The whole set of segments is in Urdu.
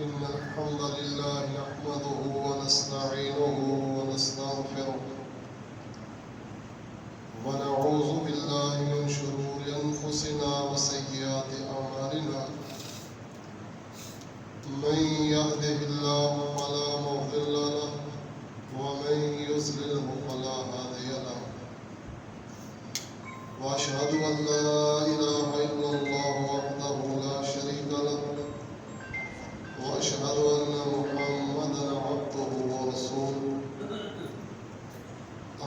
إن الحمد لله نحمده ونستعينه ونستغفره ونعوذ بالله من شرور أنفسنا وسيئات أعمالنا من يهده الله فلا مضل له ومن يضلل فلا هادي له وأشهد أن لا إله إلا الله وحده لا شريك له وأشهد أن محمدا عبده ورسوله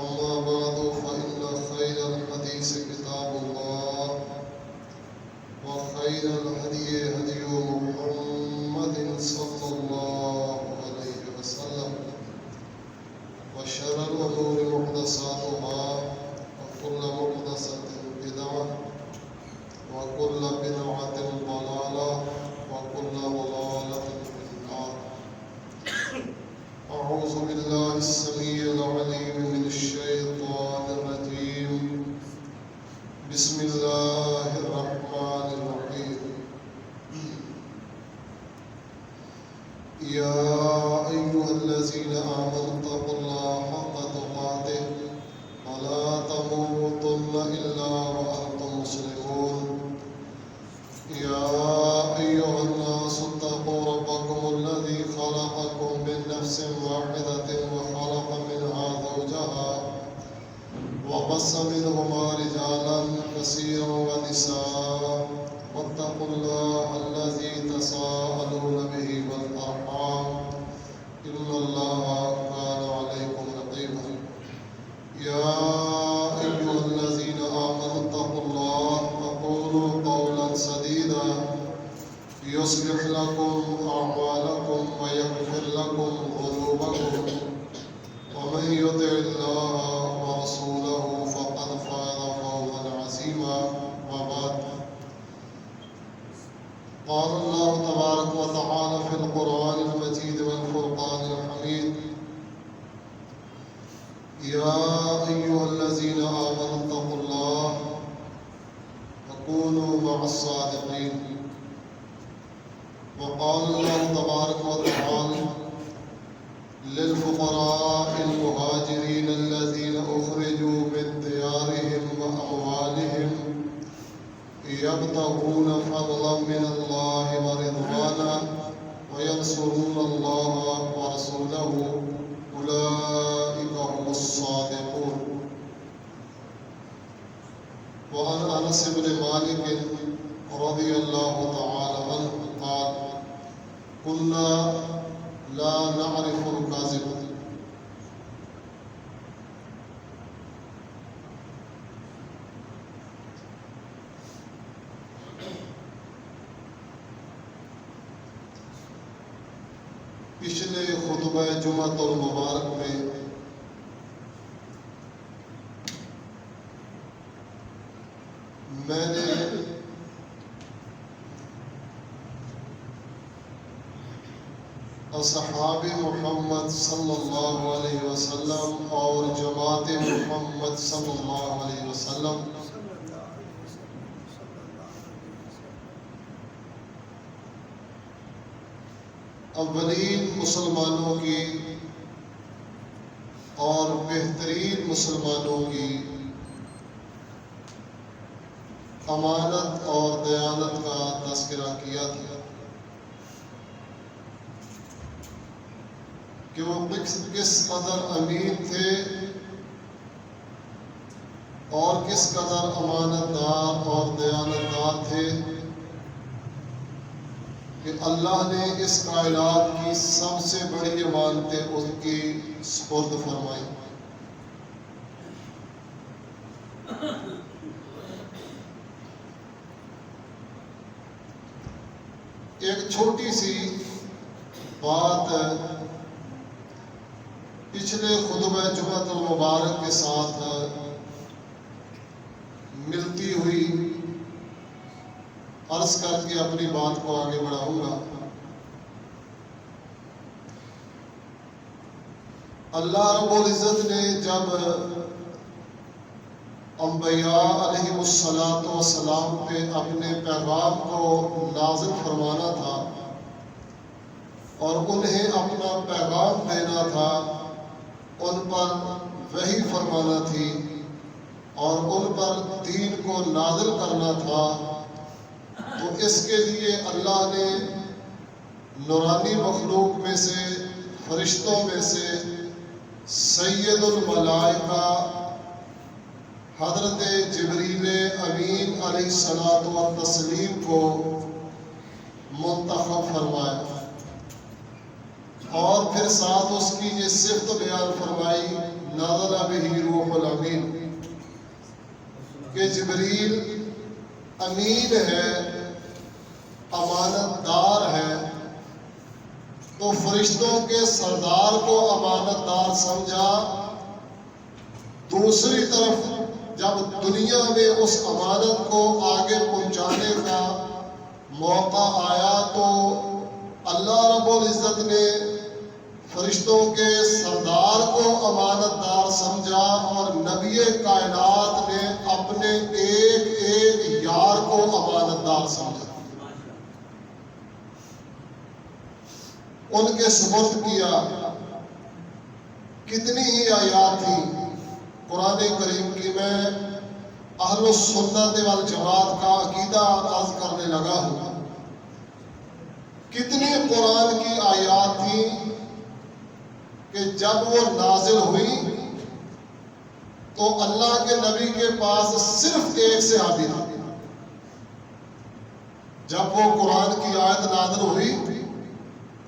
أما بعد فإن خير الحديث كتاب الله وخير الهدي هدي محمد صلى الله عليه وسلم وشر الأمور محدثاتها وكل محدثة بدعة وكل بدعة ضلالة وكل ضلالة في النار. أعوذ بالله السميع العليم من الشيطان الرجيم. بسم الله الرحمن الرحيم. يا أيها الذين آمنوا اتقوا الله حق تقاته ولا تموتن إلا وأنتم مسلمون. يا أيها الناس اتقوا ربكم الذي خلقكم من نفس واحدة وخلق منها زوجها وبث منهما رجالا كثيرا ونساء واتقوا الله الذي تساءلون به والأرحام إن الله كان عليكم رقيبا. يا أيها الذين آمنوا اتقوا الله وقولوا قولا سديدا يصلح لكم أعمالكم ويغفر لكم ذنوبكم ومن يطع الله ورسوله فقد فاز فوزا عظيما. وبعد قال الله تبارك وتعالى في القرآن المجيد والفرقان الحميد. يا أيها الذين آمنوا اتقوا الله وكونوا مع الصادقين. وقال الله تبارك وتعالى للفقراء المهاجرين الذين أخرجوا من ديارهم وأموالهم يبتغون فضلا من الله ورضوانا وينصرون الله ورسوله أولئك هم الصادقون. وعن أنس بن مالك رضي الله تعالى عنه قال كنا لا نعرف الكاذب. پچھلے خطبہ جمعۃ المبارک میں میں نے اصحاب محمد صلی اللہ علیہ وسلم اور جماعت محمد صلی اللہ علیہ وسلم اولین مسلمانوں کی اور بہترین مسلمانوں کی امانت اور دیانت کا تذکرہ کیا تھا کہ وہ کس قدر امین تھے اور کس قدر امانت دار اور دیانت دار تھے کہ اللہ نے اس کائنات کی سب سے بڑی امانتیں ان کی سپرد فرمائی. ایک چھوٹی سی بات پچھلے خطبہ جمعۃ المبارک کے ساتھ ملتی ہوئی عرض کر کے اپنی بات کو آگے بڑھاؤں گا. اللہ رب العزت نے جب انبیاء علیہ السلام پہ اپنے پیغام کو نازل فرمانا تھا اور انہیں اپنا پیغام دینا تھا، ان پر وحی فرمانا تھی اور ان پر دین کو نازل کرنا تھا، تو اس کے لیے اللہ نے نورانی مخلوق میں سے، فرشتوں میں سے سید الملائکہ حضرت جبریل امین علیہ الصلوۃ والتسلیم کو منتخب فرمایا، اور پھر ساتھ اس کی یہ صفت بیان فرمائی، نزل بہ روح الامین، کہ جبریل امین ہے، امانت دار ہے، تو فرشتوں کے سردار کو امانت دار سمجھا۔ دوسری طرف جب دنیا میں اس امانت کو آگے پہنچانے کا موقع آیا تو اللہ رب العزت نے فرشتوں کے سردار کو امانت دار سمجھا، اور نبی کائنات نے اپنے ایک ایک یار کو امانت دار سمجھا، ان کے سپرد کیا۔ کتنی ہی آیات تھیں قرآن کریم کی، میں اہل السنت والجماعت کا عقیدہ عرض کرنے لگا ہوں۔ کتنی قرآن کی آیات تھیں کہ جب وہ نازل ہوئی تو اللہ کے نبی کے پاس صرف ایک صحابی تھا۔ جب وہ قرآن کی آیت نازل ہوئی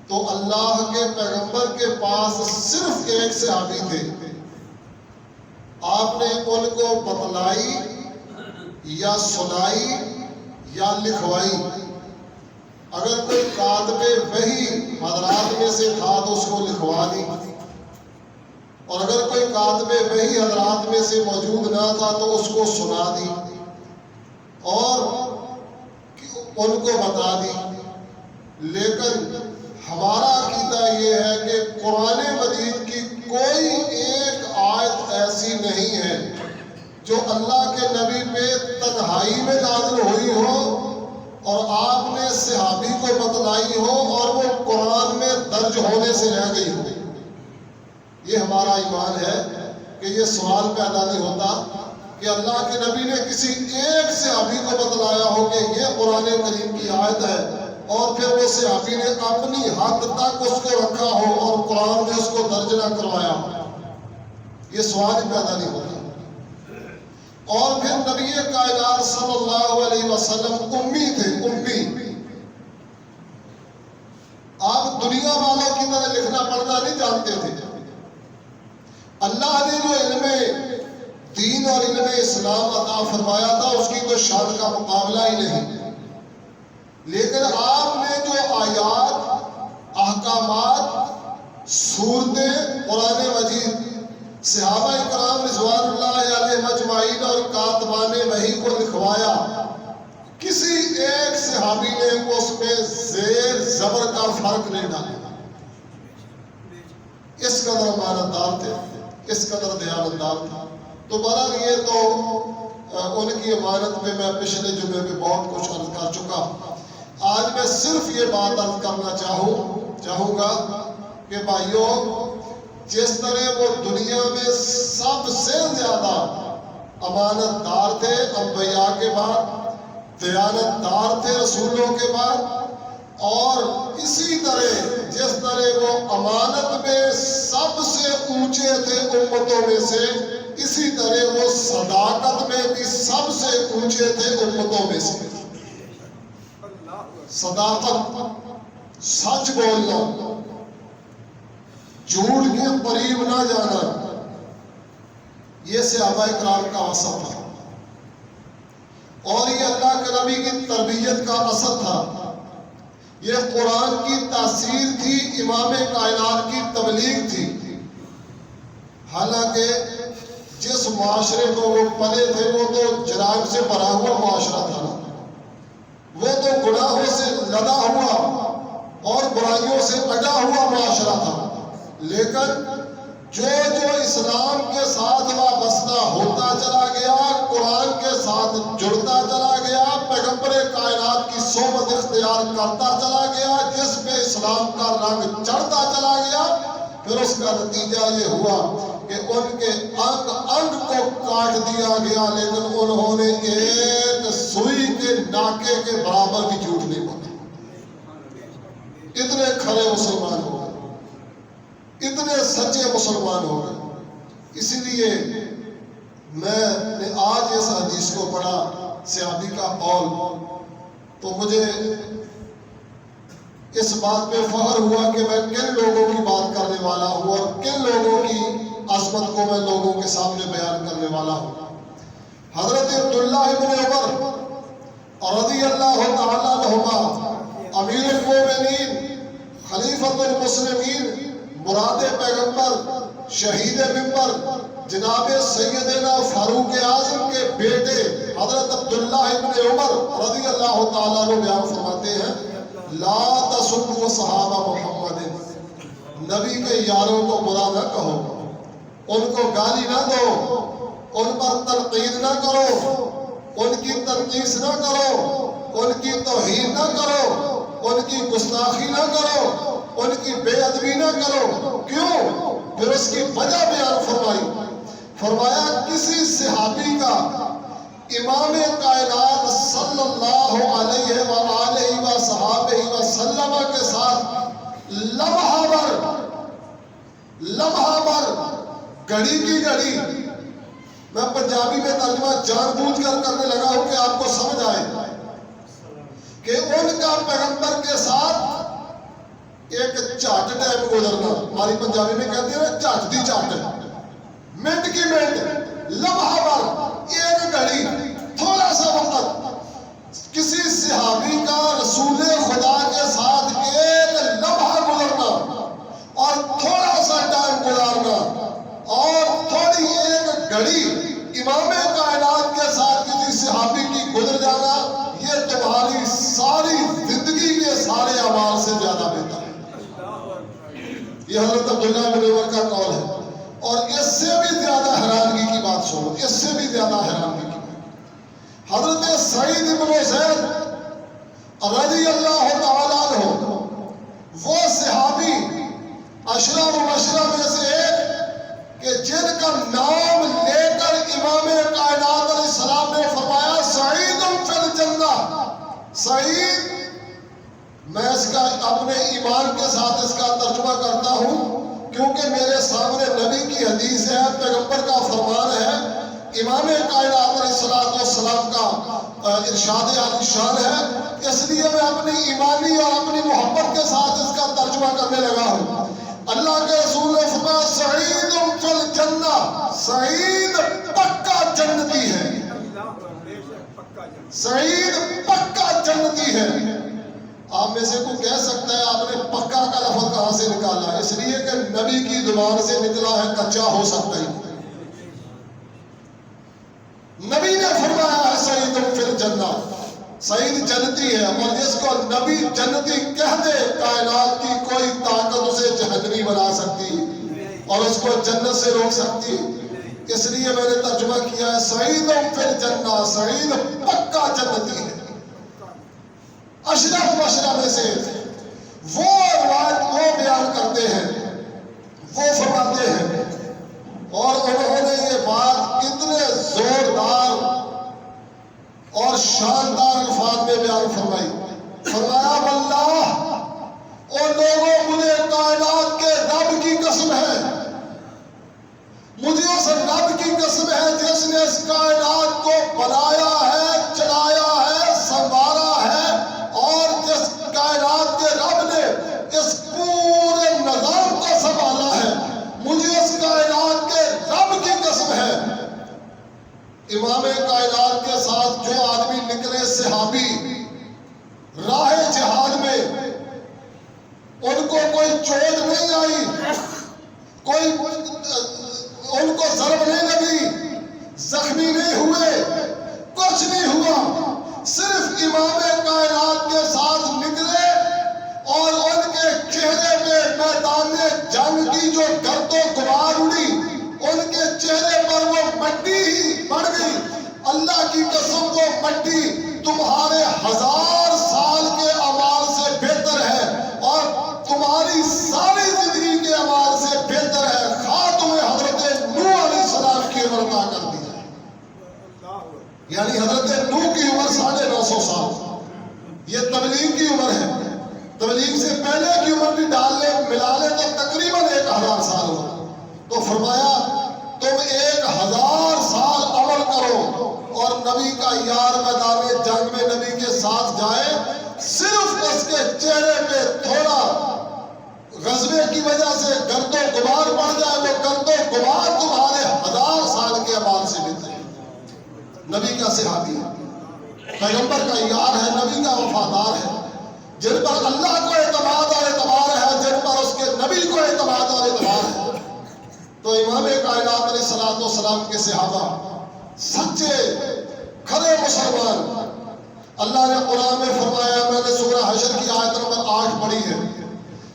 تو اللہ کے پیغمبر کے پاس صرف ایک صحابی تھے۔ آپ نے ان کو بتلائی یا سنائی یا لکھوائی۔ اگر کوئی کاتب وحی حضرات میں سے تھا تو اس کو لکھوا دی، اور اگر کوئی کاتب وحی حضرات میں سے موجود نہ تھا تو اس کو سنا دی اور ان کو بتا دی۔ لیکن ہمارا عقیدہ یہ ہے کہ قرآن مجید کی کوئی ایک آیت ایسی نہیں ہے جو اللہ کے نبی پہ تنہائی میں نازل ہوئی ہو اور آپ نے صحابی کو بتلائی ہو اور وہ قرآن میں درج ہونے سے رہ گئی ہو۔ یہ ہمارا ایمان ہے کہ یہ سوال پیدا نہیں ہوتا کہ اللہ کے نبی نے کسی ایک صحابی کو بتلایا ہو کہ یہ قرآن کریم کی آیت ہے، اور پھر وہ صحابی نے اپنی حد تک اس کو رکھا ہو اور قرآن میں اس کو درج نہ کروایا ہو۔ یہ سوال ہی پیدا نہیں ہوتا۔ اور پھر نبی کائنات صلی اللہ علیہ وسلم امی تھے، امی۔ آپ دنیا والوں کی طرح لکھنا پڑھنا نہیں جانتے تھے۔ اللہ نے جو علم دین اور علم اسلام عطا فرمایا تھا اس کی تو شان کا مقابلہ ہی نہیں، لیکن آپ نے جو آیات، احکامات، صورتیں قرآن مجید صحابہ کرام رضوان اللہ علیہ مجمعین اور کاتبان وحی کو لکھوایا، کسی ایک صحابی نے اس میں زیر زبر کا فرق نہیں ڈالا۔ اس قدر امانتدار تھے، اس قدر دیانتدار تھا۔ تو بہرحال یہ تو ان کی امانت میں پچھلے جمعے میں بہت کچھ عرض کر چکا۔ آج میں صرف یہ بات عرض کرنا چاہوں گا کہ بھائیوں، جس طرح وہ دنیا میں سب سے زیادہ امانت دار تھے انبیاء کے بعد، دیانت دار تھے رسولوں کے بعد، اور اسی طرح جس طرح وہ امانت میں سب سے اونچے تھے امتوں میں سے، اسی طرح وہ صداقت میں بھی سب سے اونچے تھے امتوں میں سے۔ صداقت، سچ بولنا، جھوٹ کے قریب نہ جانا، یہ صحابہ کرام کا اثر تھا، اور یہ اللہ کے نبی کی تربیت کا اثر تھا۔ یہ قرآن کی تاثیر تھی، امام کائنات کی تبلیغ تھی۔ حالانکہ جس معاشرے کو وہ پلے تھے وہ تو جرائم سے بھرا ہوا معاشرہ تھا، وہ تو گناہوں سے لدا ہوا اور برائیوں سے اڈا ہوا معاشرہ تھا، لیکن جو اسلام کے ساتھ وابستہ ہوتا چلا گیا، قرآن کے ساتھ جڑتا چلا گیا، پیغمبر کائنات کی صحبت اختیار کرتا چلا گیا، جس پہ اسلام کا رنگ چڑھتا چلا گیا، پھر اس کا نتیجہ یہ ہوا کہ ان کے انگ انگ کو کاٹ دیا گیا، لیکن انہوں نے ایک سوئی کے ناکے کے برابر بھی جھوٹ نہیں بولا۔ اتنے کھڑے مسلمان ہو گئے، اتنے سچے مسلمان ہو گئے۔ اسی لیے میں نے آج اس حدیث کو پڑھا، صحابی کا قول، تو مجھے اس بات پہ فخر ہوا کہ میں کن لوگوں کی بات کرنے والا ہوں اور کن لوگوں کی عظمت کو میں لوگوں کے سامنے بیان کرنے والا ہوں۔ حضرت عبداللہ ابن عمر رضی اللہ تعالیٰ عنہما، امیر المومنین، خلیفۃ المسلمین، مراد پیغمبر، شہید منبر، جناب سیدنا فاروق اعظم کے بیٹے حضرت عبداللہ ابن عمر رضی اللہ تعالیٰ عنہ بیان فرماتے ہیں، لا تسبوا صحابہ محمد، نبی کے یاروں کو برا نہ کہو، ان کو گالی نہ دو، ان پر تنقید نہ کرو، ان کی تنقیص نہ کرو، ان کی توہین نہ کرو، ان کی گستاخی نہ کرو، ان کی بے ادبی نہ کرو۔ کیوں؟ پھر اس کی وجہ بیان فرمائی، فرمایا کسی صحابی کا امام کائنات صلی اللہ علیہ وآلہ وصحابہ وسلم کے ساتھ لمحہ بھر گھڑی کی گھڑی، میں پنجابی میں ترجمہ جان بوجھ کر کرنے لگا ہوں کہ آپ کو سمجھ آئے، کہ ان کا پیغمبر کے ساتھ ایک چاٹ ٹائم گزرنا، ہماری پنجابی میں کہتے ہیں چاٹ دی چاٹ، منٹ کی منٹ، لمحہ بھر، ایک گھڑی، تھوڑا سا وقت، کسی صحابی کا رسول خدا کے ساتھ ایک لمحہ گزرنا اور تھوڑا سا ٹائم گزارنا اور تھوڑی ایک گھڑی امام کائنات کے ساتھ کسی صحابی کی گزر جانا، یہ تمہاری ساری زندگی کے سارے اعمال سے زیادہ بہتر ہے۔ یہ حضرت عبداللہ بن عمر کا قول ہے۔ اور اس سے بھی زیادہ حیرانگی کی بات سنو، اس سے بھی زیادہ حیرانگی کی بات، حضرت سعید بن زید رضی اللہ تعالیٰ عنہ، وہ صحابی عشرہ مبشرہ میں سے ایک کہ جن کا نام لے کر امام کائنات علیہ السلام نے فرمایا سعید فی الجنہ، سعید، میں اس کا اپنے ایمان کے ساتھ اس کا ترجمہ کرتا ہوں کیونکہ میرے سامنے نبی کی حدیث ہے، پیغمبر کا فرمان ہے، امام کائنات علیہ السلام کا ارشاد عالی شان ہے، اس لیے میں اپنی ایمانی اور اپنی محبت کے ساتھ اس کا ترجمہ کرنے لگا ہوں۔ اللہ کے رسول نے فرمایا سعید فی الجنہ، سعید پکا جنتی ہے، سعید پکا جنتی ہے۔ آپ میں سے کوئی کہہ سکتا ہے آپ نے پکا کا لفظ کہاں سے نکالا؟ اس لیے کہ نبی کی زبان سے نکلا ہے، کچا ہو سکتا ہے۔ نبی نے فرمایا ہے سعید فی الجنہ، سعید جنتی ہے، اور جس کو نبی جنتی کہہ دے کائنات کی کوئی طاقت اسے جہنمی بنا سکتی اور اس کو جنت سے روک سکتی۔ اس لیے میں نے ترجمہ کیا ہے سعید فی الجنہ، سعید پکا جنتی ہے۔ اشرف مبشرہ میں سے وہ روایت وہ بیان کرتے ہیں، وہ فرماتے ہیں، اور انہوں نے یہ بات اتنے زوردار اور شاندار الفاظ میں بیان فرمائی، فرمایا واللہ، اور لوگوں مجھے کائنات کے رب کی قسم ہے، مجھے اس رب کی قسم ہے جس نے اس کائنات کو بنایا ہے، چلایا ہے، سنوارا ہے، اور جس کائنات کے رب نے اس پورے نظام کو سنبھالا ہے، مجھے اس کائنات کے رب کی قسم ہے۔ امام کائنات کے ساتھ جو آدمی نکلے صحابی راہ جہاد میں، ان کو کوئی چوٹ نہیں آئی، کوئی ان کو ضرب نہیں لگی، زخمی نہیں ہوئے، کچھ نہیں ہوا، صرف امام کائنات کے ساتھ نکلے اور ان کے چہرے پہ میدان جنگ کی جو گرد و غبار اڑی، ان کے چہرے پر وہ مٹی ہی پڑ گئی۔ اللہ کی قسم وہ مٹی تمہارے 1000 سال کے یہ تبلیغ کی عمر ہے. تبلیغ سے پہلے کی عمر بھی ملا لے تو تقریباً 1000 سال ہو. تو فرمایا تم 1000 سال عمل کرو اور نبی کا یار میدان جنگ میں نبی کے ساتھ جائے، صرف اس کے چہرے پہ تھوڑا غزوے کی وجہ سے گرد و غبار پڑ جائے، وہ گرد و غبار تمہارے 1000 سال کے اعمال سے ملتے ہیں. نبی کا صحابی ہے، پیغمبر کا یار ہے، نبی کا وفادار ہے، جن پر اللہ کو اعتماد اور اعتبار ہے، جن پر اس کے نبی کو اعتماد اور اعتبار ہے. تو امام کائنات علیہ الصلوۃ والسلام کے صحابہ سچے کھرے مسلمان. اللہ نے قرآن میں فرمایا، میں نے سورہ حشر کی آیت نمبر 8 پڑھی ہے،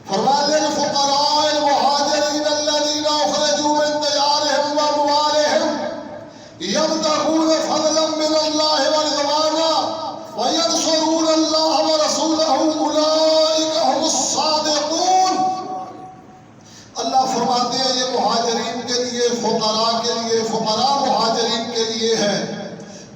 فرمایا للفقراء المہاجرین الذین اخرجوا من دیارہم واموالہم یبتغون فضلا من اللہ ورضوانا وینصرون اللہ ورسولہ اولئک هم الصادقون. اللہ فرماتے ہیں یہ مہاجرین کے لیے، فقراء کے لیے، فقراء مہاجرین کے لیے ہے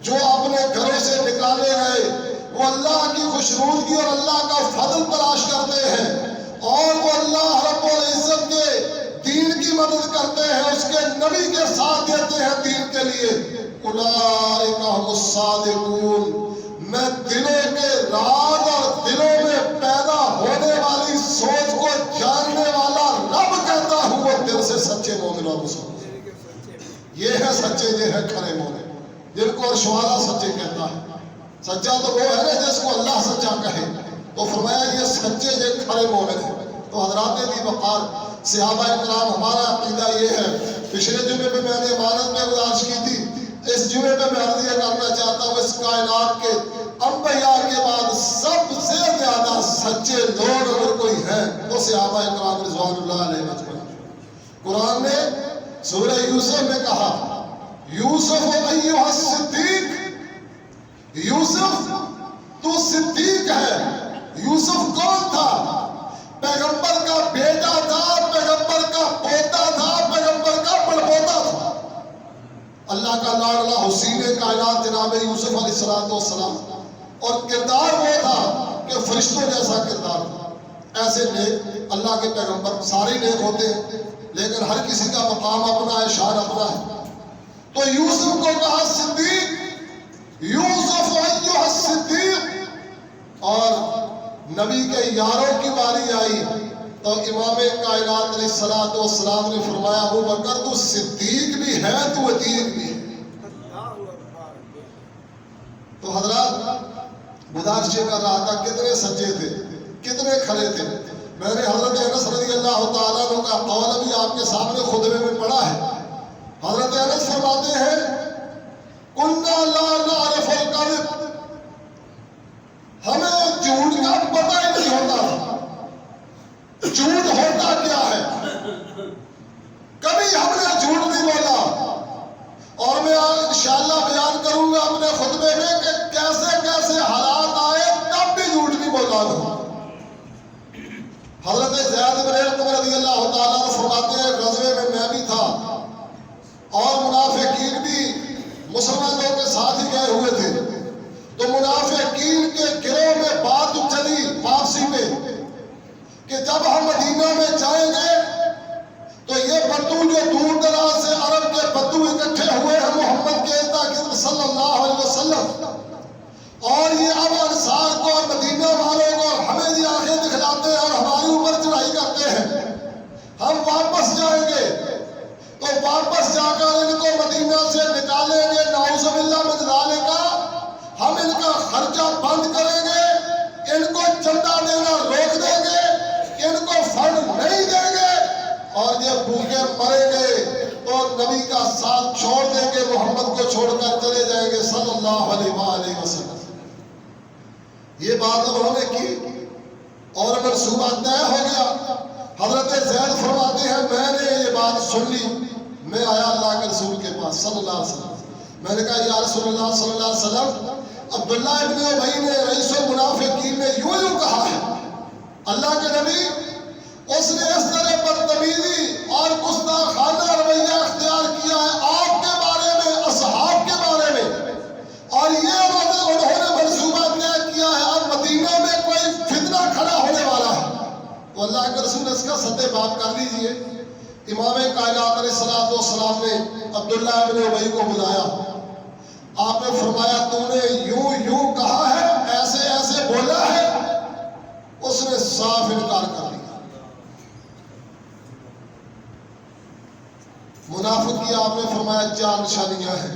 جو اپنے گھروں سے نکالے گئے، وہ اللہ کی خوشنودگی اور اللہ کا فضل تلاش کرتے ہیں اور وہ اللہ رب العزت کے دین کی مدد کرتے ہیں، اس کے نبی کے ساتھ دیتے ہیں دین کے لیے. اولئک هم الصادقون. میں دلوں کے راز اور دلوں میں پیدا ہونے والی سوچ کو جاننے والا رب کہتا ہوں وہ دل سے سچے مومن اور مسلمان. یہ ہے سچے، یہ ہے کھرے مومن، جن کو ارشوالا سچے کہتا ہے. سچا تو وہ ہے نا جس کو اللہ سچا کہے. تو فرمایا یہ سچے، یہ کھرے مومن ہیں. تو حضرات بھی وقار صحابہ کرام، ہمارا عقیدہ یہ ہے. پچھلے جمعے پہ میں نے عبادت میں گزارش کی تھی، اس جمعے پہ میں عرض یہ کرنا چاہتا ہوں، اس کائنات کے انبیاء کے بعد سب سے زیادہ سچے لوگ اگر کوئی ہیں تو صحابہ کرام رضوان اللہ علیہ مجمعین. قرآن نے سورہ یوسف میں کہا، یوسف ایھا الصدیق، یوسف تو صدیق ہے. یوسف کون تھا؟ پیغمبر کا بیٹا تھا، پیغمبر کا پوتا تھا، پیغمبر کا بڑپوتا تھا. اللہ کا لاڈلا حسین کائنات جناب یوسف علیہ السلام، اور کردار وہ تھا کہ فرشتوں جیسا کردار تھا. ایسے نیک اللہ کے پیغمبر سارے نیک ہوتے ہیں، لیکن ہر کسی کا مقام اپنا ہے، شان اپنا ہے. تو یوسف کو کہا صدیق، یوسف ایھا الصدیق. اور نبی کے یاروں کی باری آئی تو امام کائنات علیہ الصلوۃ والسلام نے فرمایا، ابو بکر تو صدیق بھی ہے، تو عتیق بھی ہے. تو حضرات گزارش کر رہا تھا کتنے سچے تھے، کتنے کھڑے تھے. میں نے حضرت انس رضی اللہ تعالیٰ عنہ کا قول ابھی آپ کے سامنے خطبے میں پڑھا ہے. حضرت انس فرماتے ہیں، کنا لا نعرف الکذب، ہمیں جھوٹ کا پتہ ہی نہیں ہوتا جھوٹ ہوتا کیا ہے. کبھی ہم نے جھوٹ نہیں بولا. اور میں انشاءاللہ بیان کروں گا اپنے خطبے میں کہ کیسے کیسے حالات آئے تب بھی جھوٹ نہیں بولا. حضرت زید بن ارقم رضی اللہ تعالیٰ عنہ فرماتے ہیں، غزوے میں میں بھی تھا اور منافقین بھی مسلمانوں کے ساتھ ہی گئے ہوئے تھے. تو منافقین کے گروہ میں بات چلی واپسی میں کہ جب ہم مدینہ میں جائیں گے تو یہ بدو جو دور دراز سے عرب کے بدو اکٹھے ہوئے ہیں محمد کے ارد صلی اللہ علیہ وسلم، اور یہ اب انصار کو اور مدینہ والوں کو ہمیں یہ آنکھیں دکھلاتے ہیں اور ہمارے اوپر چڑھائی کرتے ہیں. ہم واپس جائیں گے تو واپس جا کر ان کو مدینہ سے نکالیں گے، نعوذ باللہ من ذالک. ہم ان کا خرچہ بند کریں گے، ان کو چندہ دینا روک دیں گے، ان کو فنڈ نہیں دیں گے، اور یہ بھوکے مریں گے تو نبی کا ساتھ چھوڑ دیں گے، محمد کو چھوڑ کر چلے جائیں گے صلی اللہ علیہ وآلہ وسلم. یہ بات انہوں نے کی اور منصوبہ طے ہو گیا. حضرت زید فرماتے ہیں، میں نے یہ بات سن لی، میں آیا اللہ کے رسول کے پاس صلی اللہ علیہ وسلم. میں نے کہا یا رسول اللہ صلی اللہ علیہ وسلم، عبداللہ ابن ابی نے رئیس المنافقین نے یوں کہا ہے. اللہ کے نبی اس نے اس طرح بدتمیزی اور گستاخانہ رویہ اختیار کیا ہے آپ کے بارے میں، اصحاب کے بارے میں، اور یہ انہوں نے منصوبہ طے کیا ہے اب مدینہ تو اللہ کے رسول نے اس کا سد باب کر لیجئے. امام کائنات علیہ السلام نے عبداللہ ابن ابی کو بلایا. آپ نے فرمایا تو نے یوں یوں کہا ہے, ایسے ایسے بولا ہے؟ اس نے صاف انکار کر لیا. منافق کی آپ نے فرمایا 4 نشانیاں ہیں.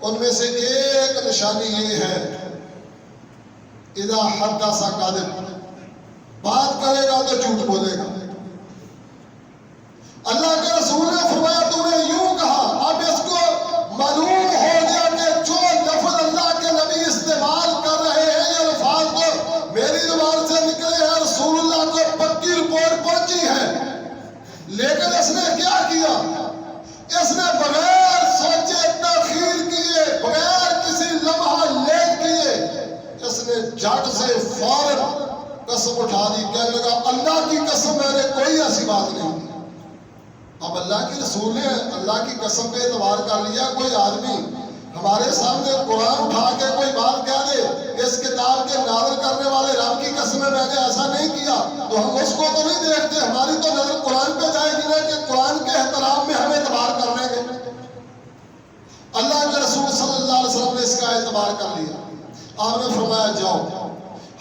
ان میں سے ایک نشانی یہ ہے اذا حدث کاذب, بات کرے گا تو جھوٹ بولے گا. اللہ کے رسول نے فرمایا تو نے یوں کہا. اب اس کو معلوم ہو گیا کہ جو لفظ اللہ کے نبی استعمال کر رہے ہیں یہ الفاظ تو میری زبان سے نکلے ہیں, رسول اللہ کو پکی رپورٹ پہنچی ہے. لیکن اس نے کیا کیا؟ اس نے بغیر سوچے تاخیر کیے, بغیر کسی لمحہ لیٹ کیے, اس نے جھٹ سے فوراً قسم اٹھا دی. کہنے لگا اللہ کی قسم میں نے کوئی ایسی بات نہیں کی. اب اللہ کے رسول نے اللہ کی قسم پہ اعتبار کر لیا. کوئی آدمی ہمارے سامنے قرآن اٹھا کے کوئی بات کہہ دے, اس کتاب کے نازل کرنے والے رب کی قسم میں نے ایسا نہیں کیا, تو ہم اس کو تو نہیں دیکھتے. ہماری تو نظر قرآن پہ جائے گی نا کہ قرآن کے احترام میں ہم اعتبار کرنے گے. اللہ کے رسول صلی اللہ علیہ وسلم نے اس کا اعتبار کر لیا. آپ نے فرمایا جاؤ.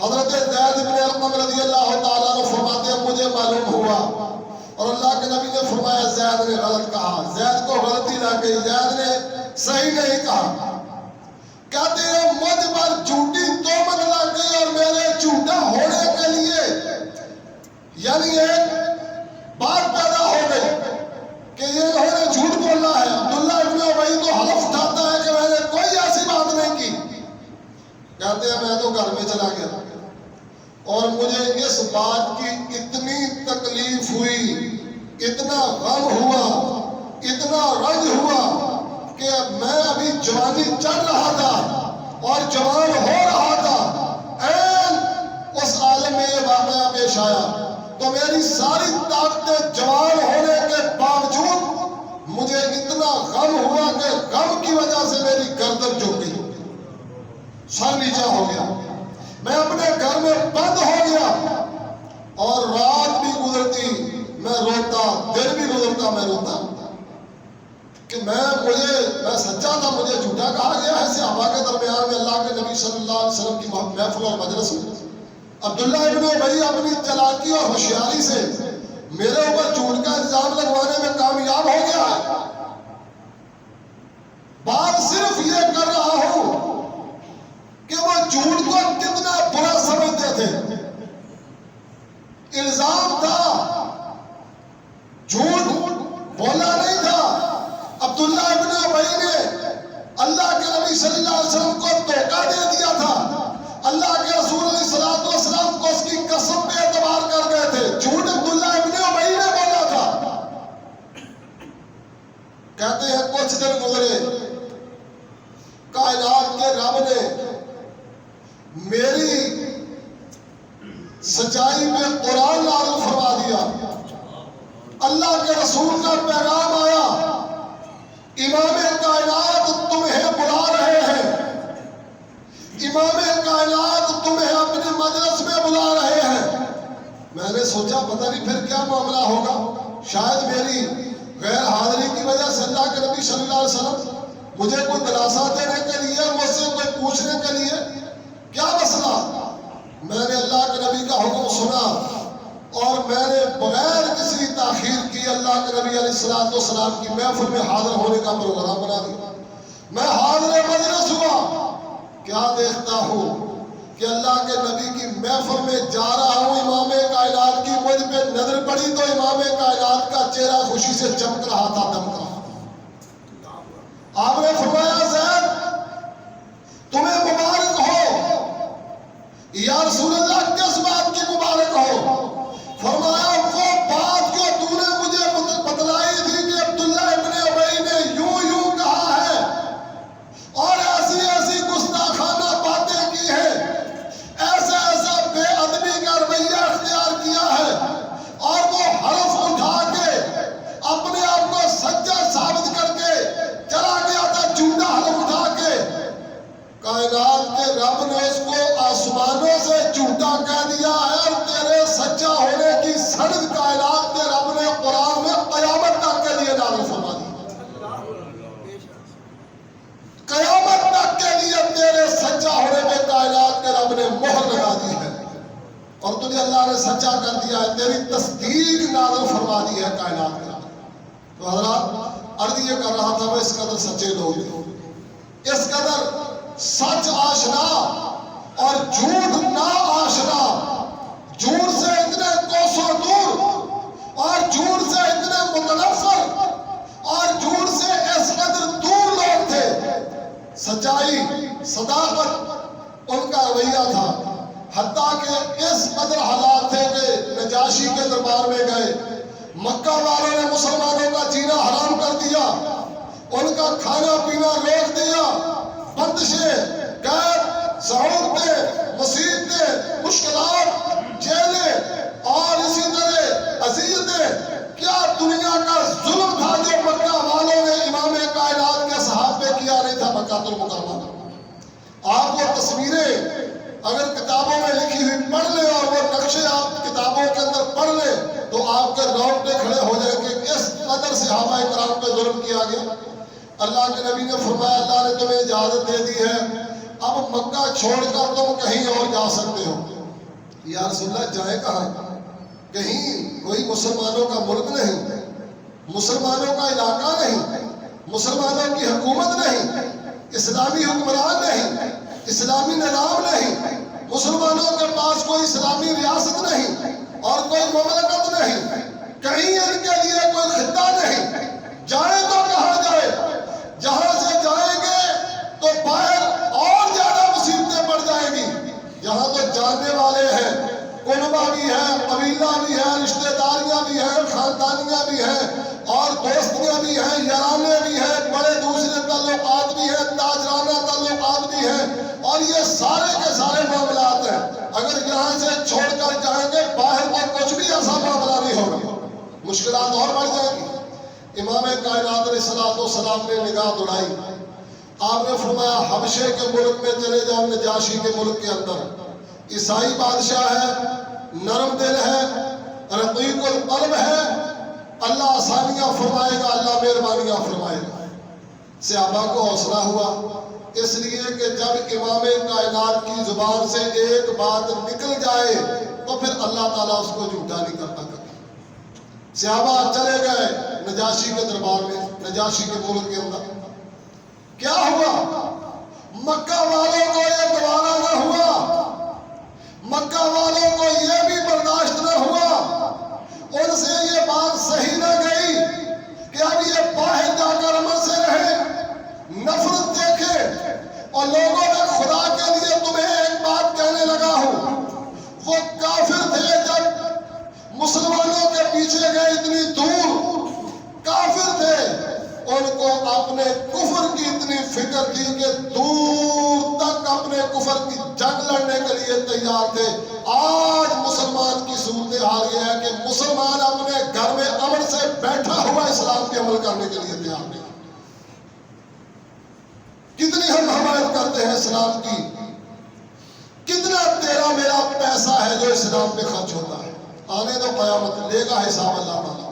حضرت زید بن ارقم رضی اللہ تعالیٰ عنہ فرماتے ہیں مجھے معلوم ہوا اور اللہ کے نبی نے فرمایا زید نے غلط کہا. زید کو غلطی نہ کہی, زید نے صحیح نہیں کہا. کہتے ہیں مجھ پر جھوٹی تہمت لگ گئی اور میرے جھوٹا ہونے کے لیے یعنی ایک بات پیدا ہو گئی کہ یہ انہوں نے جھوٹ بولا ہے. عبداللہ ابن ابی تو حلف اٹھاتا ہے کہ میں نے کوئی ایسی بات نہیں کی. کہتے ہیں میں تو گھر میں چلا گیا اور مجھے اس بات کی اتنی تکلیف ہوئی, اتنا غم ہوا, اتنا رنج ہوا کہ میں ابھی جوانی چڑھ رہا تھا اور جوان ہو رہا تھا. اس عالم میں یہ واقعہ پیش آیا تو میری ساری طاقتیں جوان ہونے کے باوجود مجھے اتنا غم ہوا کہ غم کی وجہ سے میری گردن جھک گئی, سر نیچا ہو گیا. میں اپنے گھر میں بند ہو گیا اور رات بھی گزرتی میں روتا, دن بھی گزرتا میں روتا کہ میں سچا تھا, مجھے جھوٹا کہا گیا ہے. صحابہ کے درمیان میں اللہ کے نبی صلی اللہ علیہ وسلم کی محفل اور مجلس میں عبداللہ ابن ابی اپنی چلاکی اور ہوشیاری سے میرے اوپر جھوٹ کا الزام لگوانے میں کامیاب ہو گیا ہے. بات صرف یہ کر رہا ہوں کہ وہ جھوٹ کو کتنا برا سمجھتے تھے. الزام تھا, جھوٹ بولا نہیں تھا. عبداللہ ابن ابی نے اللہ کے نبی صلی اللہ علیہ وسلم کو دھوکہ دے دیا تھا. اللہ کے رسول علیہ الصلوۃ والسلام کو اس کی قسم پہ اعتبار کر گئے تھے. جھوٹ عبداللہ ابن ابی نے بولا تھا. کہتے ہیں کچھ دن گزرے, کائنات کے رب نے میری سچائی پہ قرآن نازل فرما دیا. اللہ کے رسول کا پیغام آیا, امام کائنات تمہیں بلا رہے ہیں, امام کائنات تمہیں اپنے مجلس میں بلا رہے ہیں. میں نے سوچا پتہ نہیں پھر کیا معاملہ ہوگا, شاید میری غیر حاضری کی وجہ سے اللہ کے نبی صلی اللہ علیہ وسلم مجھے کوئی دلاسا دینے کے لیے, مجھ سے کوئی پوچھنے کے لیے کیا مسئلہ. میں نے اللہ کے نبی کا حکم سنا اور میں نے بغیر کسی تاخیر کی اللہ کے نبی علیہ الصلوۃ والسلام کی محفل میں حاضر ہونے کا پروگرام بنا دیا. میں حاضر مجلس ہوا, کیا دیکھتا ہوں کہ اللہ کے نبی کی محفل میں جا رہا ہوں, امام کائنات کی مجھ پہ نظر پڑی تو امام کائنات کا چہرہ خوشی سے چمک رہا تھا, دمک رہا تھا. آپ نے فرمایا زید تمہیں مبارک ہو. یا رسول اللہ کس بات کی مبارک ہو؟ فرمایا وہ بات جو تو نے مجھے بتلائی تھی کہ عبداللہ ابن ابی نے یوں یوں کہا ہے اور ایسی ایسی گستاخانہ باتیں کی ہیں, ایسا ایسا بے ادبی کا رویہ اختیار کیا ہے اور وہ حلف اٹھا کے اپنے آپ کو سچا ثابت کر کے چلا گیا تھا, جھوٹا حلف اٹھا کے. کائنات کے رب نے اس کو آسمانوں سے جھوٹا کہہ دیا ہے اور تیرے سچا ہونے کی سند کائنات کے رب نے قرآن میں قیامت تک کے لیے نازل فرما دی. قیامت تک کے لیے تیرے سچا ہونے میں کائنات کے رب نے مہر لگا دی ہے اور تجھے اللہ نے سچا کر دیا ہے. تیری تصدیق نازل فرما دی ہے کائنات کے رب. تو حضرات عرض یہ کر رہا تھا میں اس قدر سچے لوگ اس قدر سچ آشنا اور جھوٹ نا آشنا, جھوٹ سے اتنے کوسوں دور اور جھوٹ سے اتنے متنفر اور جھوٹ سے اس قدر دور لوگ تھے. سچائی صداقت ان کا رویہ تھا. حتیٰ کہ اس قدر حالات تھے کہ نجاشی کے دربار میں گئے, مکہ والوں نے مسلمانوں کا جینا حرام کر دیا, ان کا کھانا پینا روک دیا, بندشیں, قید, ضرورتیں, مصیبتیں, مشکلات, جیلیں اور اسی طرح اذیتیں. کیا دنیا کا ظلم تھا جو مکہ والوں نے امام کائنات کے صحابہ پہ کیا نہیں تھا مکہ المکرمہ. آپ وہ تصویریں اگر کتابوں میں لکھی ہوئی پڑھ لیں اور وہ نقشے آپ کتابوں کے اندر پڑھ لیں تو آپ کے رونگٹے کھڑے ہو جائیں کہ اس قدر صحابہ کرام پہ ظلم کیا گیا. اللہ کے نبی نے فرمایا اللہ نے تمہیں اجازت دے دی ہے, اب مکہ چھوڑ کر تم کہیں اور جا سکتے ہو. یا رسول اللہ جائیں کہاں؟ کہیں کوئی مسلمانوں کا ملک نہیں, مسلمانوں کا علاقہ نہیں, مسلمانوں کی حکومت نہیں, اسلامی حکمران نہیں, اسلامی نظام نہیں, مسلمانوں کے پاس کوئی اسلامی ریاست نہیں اور کوئی مملکت نہیں, کہیں ان کے لیے کوئی خطہ نہیں. جائیں تو کہاں جائے؟ جہاں سے جائیں گے تو باہر اور زیادہ مصیبتیں پڑ جائیں گی. یہاں تو جاننے والے ہیں, کنبہ بھی ہے, قبیلہ بھی ہے, رشتہ داریاں بھی ہیں, خاندانیاں بھی ہیں اور دوستیاں بھی ہیں, یارانے بھی ہیں, بڑے دوسرے تعلقات بھی ہیں, تاجرانہ تعلقات بھی ہیں اور یہ سارے کے سارے معاملات ہیں. اگر یہاں سے چھوڑ کر جائیں گے باہر میں کچھ بھی ایسا معاملہ نہیں ہوگا, مشکلات اور بڑھ جائیں گی. امام کائنات علیہ الصلوۃ والسلام نے نگاہ دوڑائی. آپ نے فرمایا حبشے کے ملک میں چلے جاؤ, نجاشی کے ملک کے اندر. عیسائی بادشاہ ہے, نرم دل ہے, رقیق القلب ہے, اللہ آسانیاں فرمائے گا, اللہ مہربانیاں فرمائے گا. صحابہ کو حوصلہ ہوا اس لیے کہ جب امام کائنات کی زبان سے ایک بات نکل جائے تو پھر اللہ تعالیٰ اس کو جھوٹا نہیں کرتا. صحابہ چلے گئے نجاشی کے دربار میں, نجاشی کے ملک کے اندر. کیا ہوا؟ مکہ والوں کو یہ گوارا نہ ہوا, مکہ والوں کو یہ بھی برداشت نہ ہوا, ان سے یہ بات صحیح نہ گئی کہ اب یہ باہر جا کر امن سے رہے, نفرت دیکھے. اور لوگوں نے خدا کے لیے تمہیں ایک بات کہنے لگا ہوں, وہ کافر تھے جب مسلمانوں کے پیچھے گئے اتنی دور, کافر تھے, ان کو اپنے کفر کی اتنی فکر تھی کہ دور تک اپنے کفر کی جنگ لڑنے کے لیے تیار تھے. آج مسلمان کی صورتحال یہ ہے کہ مسلمان اپنے گھر میں امن سے بیٹھا ہوا اسلام پہ عمل کرنے کے لیے تیار نہیں. کتنی ہم حمایت کرتے ہیں اسلام کی, کتنا تیرا میرا پیسہ ہے جو اسلام پہ خرچ ہوتا ہے. آنے دو قیامت, لے گا حساب اللہ تعالیٰ.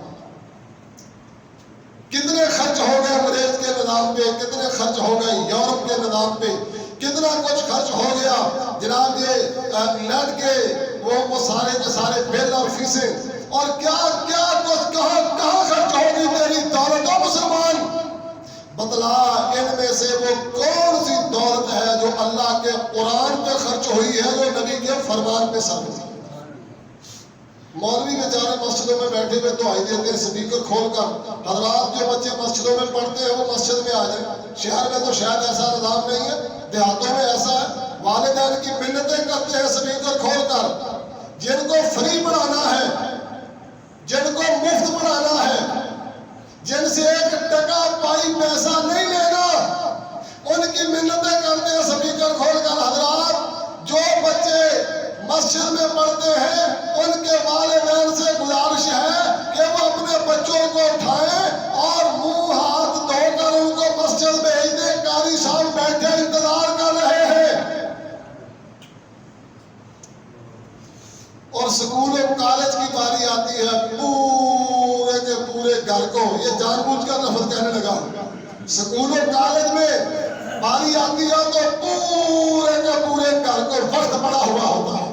کتنے خرچ ہو گئے انگریز کے نظام پہ, کتنے خرچ ہو گئے یورپ کے نظام پہ, کتنا کچھ خرچ ہو گیا جناب یہ نیٹ کے وہ سارے کے سارے بل اور فیسیں, اور کیا کیا کچھ کہاں خرچ ہوگی تیری دولت. و مسلمان بتلا ان میں سے وہ کون سی دولت ہے جو اللہ کے قرآن پہ خرچ ہوئی ہے, جو نبی کے فرمان پہ ثابت ہے. مولوی بیچارے مسجدوں میں بیٹھے ہوئے دعائی دیتے ہیں سپیکر کھول کر. حضرات جو بچے مسجدوں میں پڑھتے ہیں وہ مسجد میں آ جائیں. شہر میں تو شاید ایسا نظام نہیں ہے, دیہاتوں میں ایسا ہے. والدین کی منتیں کرتے ہیں سپیکر کھول کر. جن کو فری پڑھانا ہے, جن کو مفت پڑھانا ہے, جن سے ایک ٹکا پائی پیسہ نہیں لینا, ان کی منتیں کرتے ہیں سپیکر کھول کر. حضرات جو بچے مسجد میں پڑھتے ہیں ان کے والدین سے گزارش ہے کہ وہ اپنے بچوں کو اٹھائیں اور منہ ہاتھ دھو کر ان کو مسجد میں بھیج دیں. قاری صاحب بیٹھے انتظار کر رہے ہیں. اور سکول اور کالج کی باری آتی ہے پورے کے پورے گھر کو، یہ جان بوجھ کر لفظ کہنے لگا، سکول اور کالج میں باری آتی ہے تو پورے کے پورے گھر کو وقت پڑا ہوا ہوتا ہے،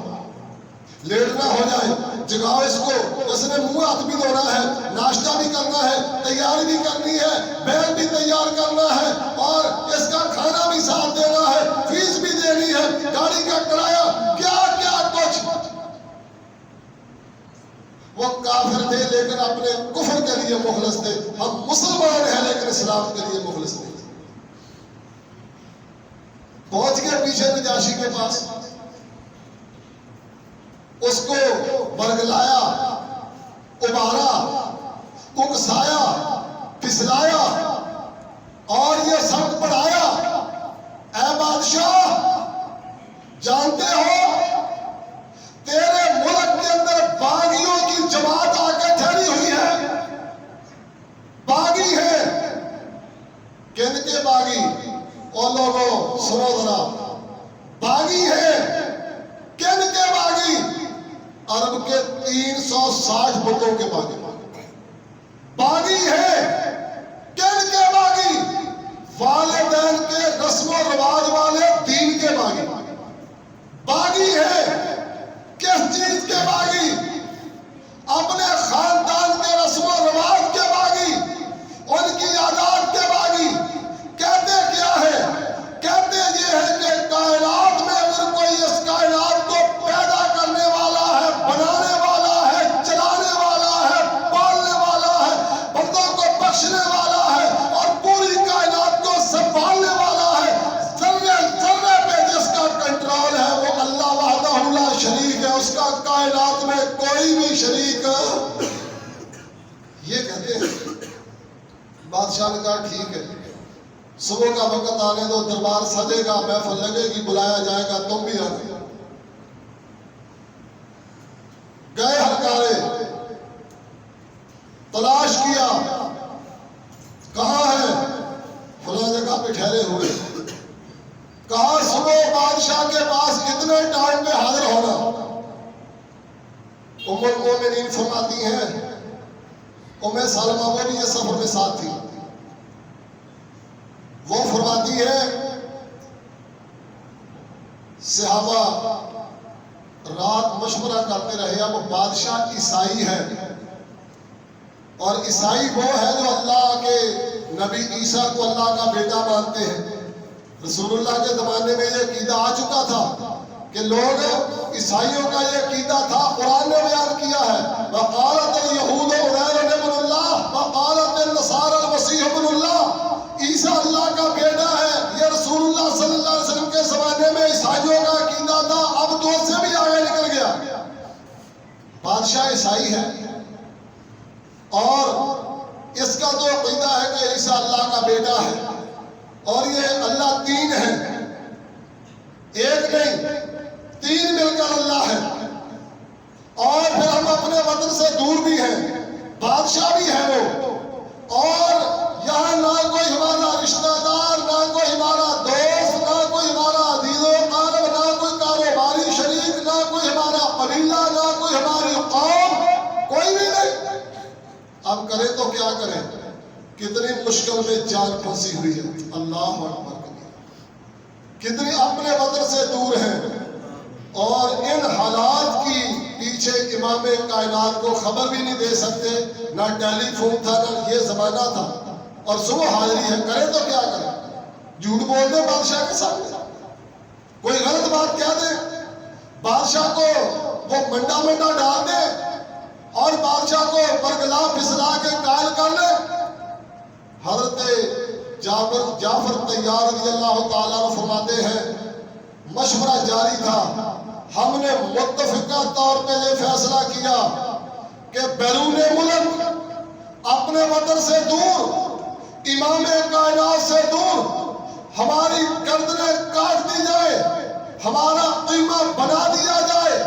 لیٹنا ہو جائے جگاؤ اس کو، اس نے منہ ہاتھ بھی دھونا ہے، ناشتہ بھی کرنا ہے، تیاری بھی کرنی ہے، بیگ بھی تیار کرنا ہے، اور اس کا کھانا بھی ساتھ دینا ہے، فیس بھی دینی ہے، گاڑی کا کرایہ، کیا کیا کچھ۔ وہ کافر تھے لیکن اپنے کفر کے لیے مخلص تھے، ہم مسلمان ہیں لیکن اسلام کے لیے مخلص نہیں۔ پہنچ گئے پیچھے نجاشی کے پاس، اس کو برگلایا، ابارا، اکسایا، پھسلایا اور یہ سبق پڑھایا، اے بادشاہ جانتے ہو تیرے ملک کے اندر باغیوں کی جماعت آ کے ٹھہری ہوئی ہے، باغی ہے، کن کے باغی؟ اور لوگوں سنو ذرا، باغی ہے، کن کے باغی؟ عرب کے 360 بتوں کے باغی، باغی ہے، کن کے باغی؟ والدین کے رسم و رواج والے دین کے باغی، باغی ہے، کس چیز کے باغی؟ اپنے خاندان کے رسم و رواج کے باغی، ان کی عادات کے باغی۔ کہتے کیا ہے؟ کہتے یہ ہے کہ کائنات میں اگر کوئی اس کائنات کو پیدا کرنے والا ہے، بنانے والا ہے، چلانے والا ہے، پالنے والا ہے، بندوں کو بخشنے والا ہے اور پوری کائنات کو سنبھالنے والا ہے، ذرے ذرے پہ جس کا کنٹرول ہے وہ اللہ وحدہ لا شریک ہے، اس کا کائنات میں کوئی بھی شریک۔ یہ کہتے ہیں۔ بادشاہ نے کہا ٹھیک ہے، صبح کا وقت آنے دو، دربار سجے گا، محفل لگے گی، بلایا جائے گا، تم بھی آنا۔ گئے ہلکارے، تلاش کیا، کہاں ہے؟ فلاں جگہ پہ ٹھہرے ہوئے۔ کہا صبح بادشاہ کے پاس اتنے ٹائم پہ حاضر ہونا۔ ام المومنین فرماتی ہیں، ام سلمہ وہ بھی اس سفر میں ساتھ تھی، وہ فرماتی ہے صحابہ رات مشورہ کرتے رہے، اب بادشاہ عیسائی ہے، اور عیسائی وہ ہے جو اللہ کے نبی عیسیٰ کو اللہ کا بیٹا مانتے ہیں۔ رسول اللہ کے زمانے میں یہ عقیدہ آ چکا تھا کہ لوگ، عیسائیوں کا یہ عقیدہ تھا، قرآن نے بیان کیا ہے، وقالت اليہود عزیر ابن اللہ وقالت النصارى المسیح ابن اللہ، عیسیٰ اللہ کا بیٹا ہے۔ یہ رسول اللہ صلی اللہ علیہ وسلم کے زمانے میں عیسائیوں کا عقیدہ تھا، اب تو اس سے بھی آگے نکل گیا۔ بادشاہ عیسائی ہے اور اس کا تو عقیدہ ہے کہ عیسیٰ اللہ کا بیٹا ہے، اور یہ اللہ تین ہے، ایک نہیں، تین مل کر اللہ ہے، اور پھر ہم اپنے وطن سے دور بھی ہیں، بادشاہ بھی ہے وہ، اور یہاں نہ کوئی ہمارا رشتہ دار، نہ کوئی ہمارا دوست، نہ کوئی ہمارا عزیز و اقارب، نہ کوئی کاروباری شریک، نہ کوئی ہمارا قبیلہ، نہ کوئی ہماری قوم، کوئی بھی نہیں۔ اب کریں تو کیا کریں؟ کتنی مشکل میں جان پھنسی ہوئی ہے، اللہ اکبر، کتنی اپنے وطن سے دور ہیں، اور ان حالات کی پیچھے امام کائنات کو خبر بھی نہیں دے سکتے، نہ ٹیلی فون تھا، نہ یہ زمانہ تھا، اور صبح حاضری ہے، کریں تو کیا کریں؟ جھوٹ بول دیں بادشاہ کے سامنے، کوئی غلط بات کہہ دیں، بادشاہ کو وہ منڈا منڈا ڈال دیں اور بادشاہ کو برگلا پھسلا کے قائل کر لیں۔ حضرت جعفر طیار رضی اللہ تعالیٰ عنہ فرماتے ہیں مشورہ جاری تھا، ہم نے متفقہ طور پہ یہ فیصلہ کیا کہ بیرون ملک، اپنے وطن سے دور، امام کائنات سے دور، ہماری گردنیں کاٹ دی جائے، ہمارا قیمہ بنا دیا جائے،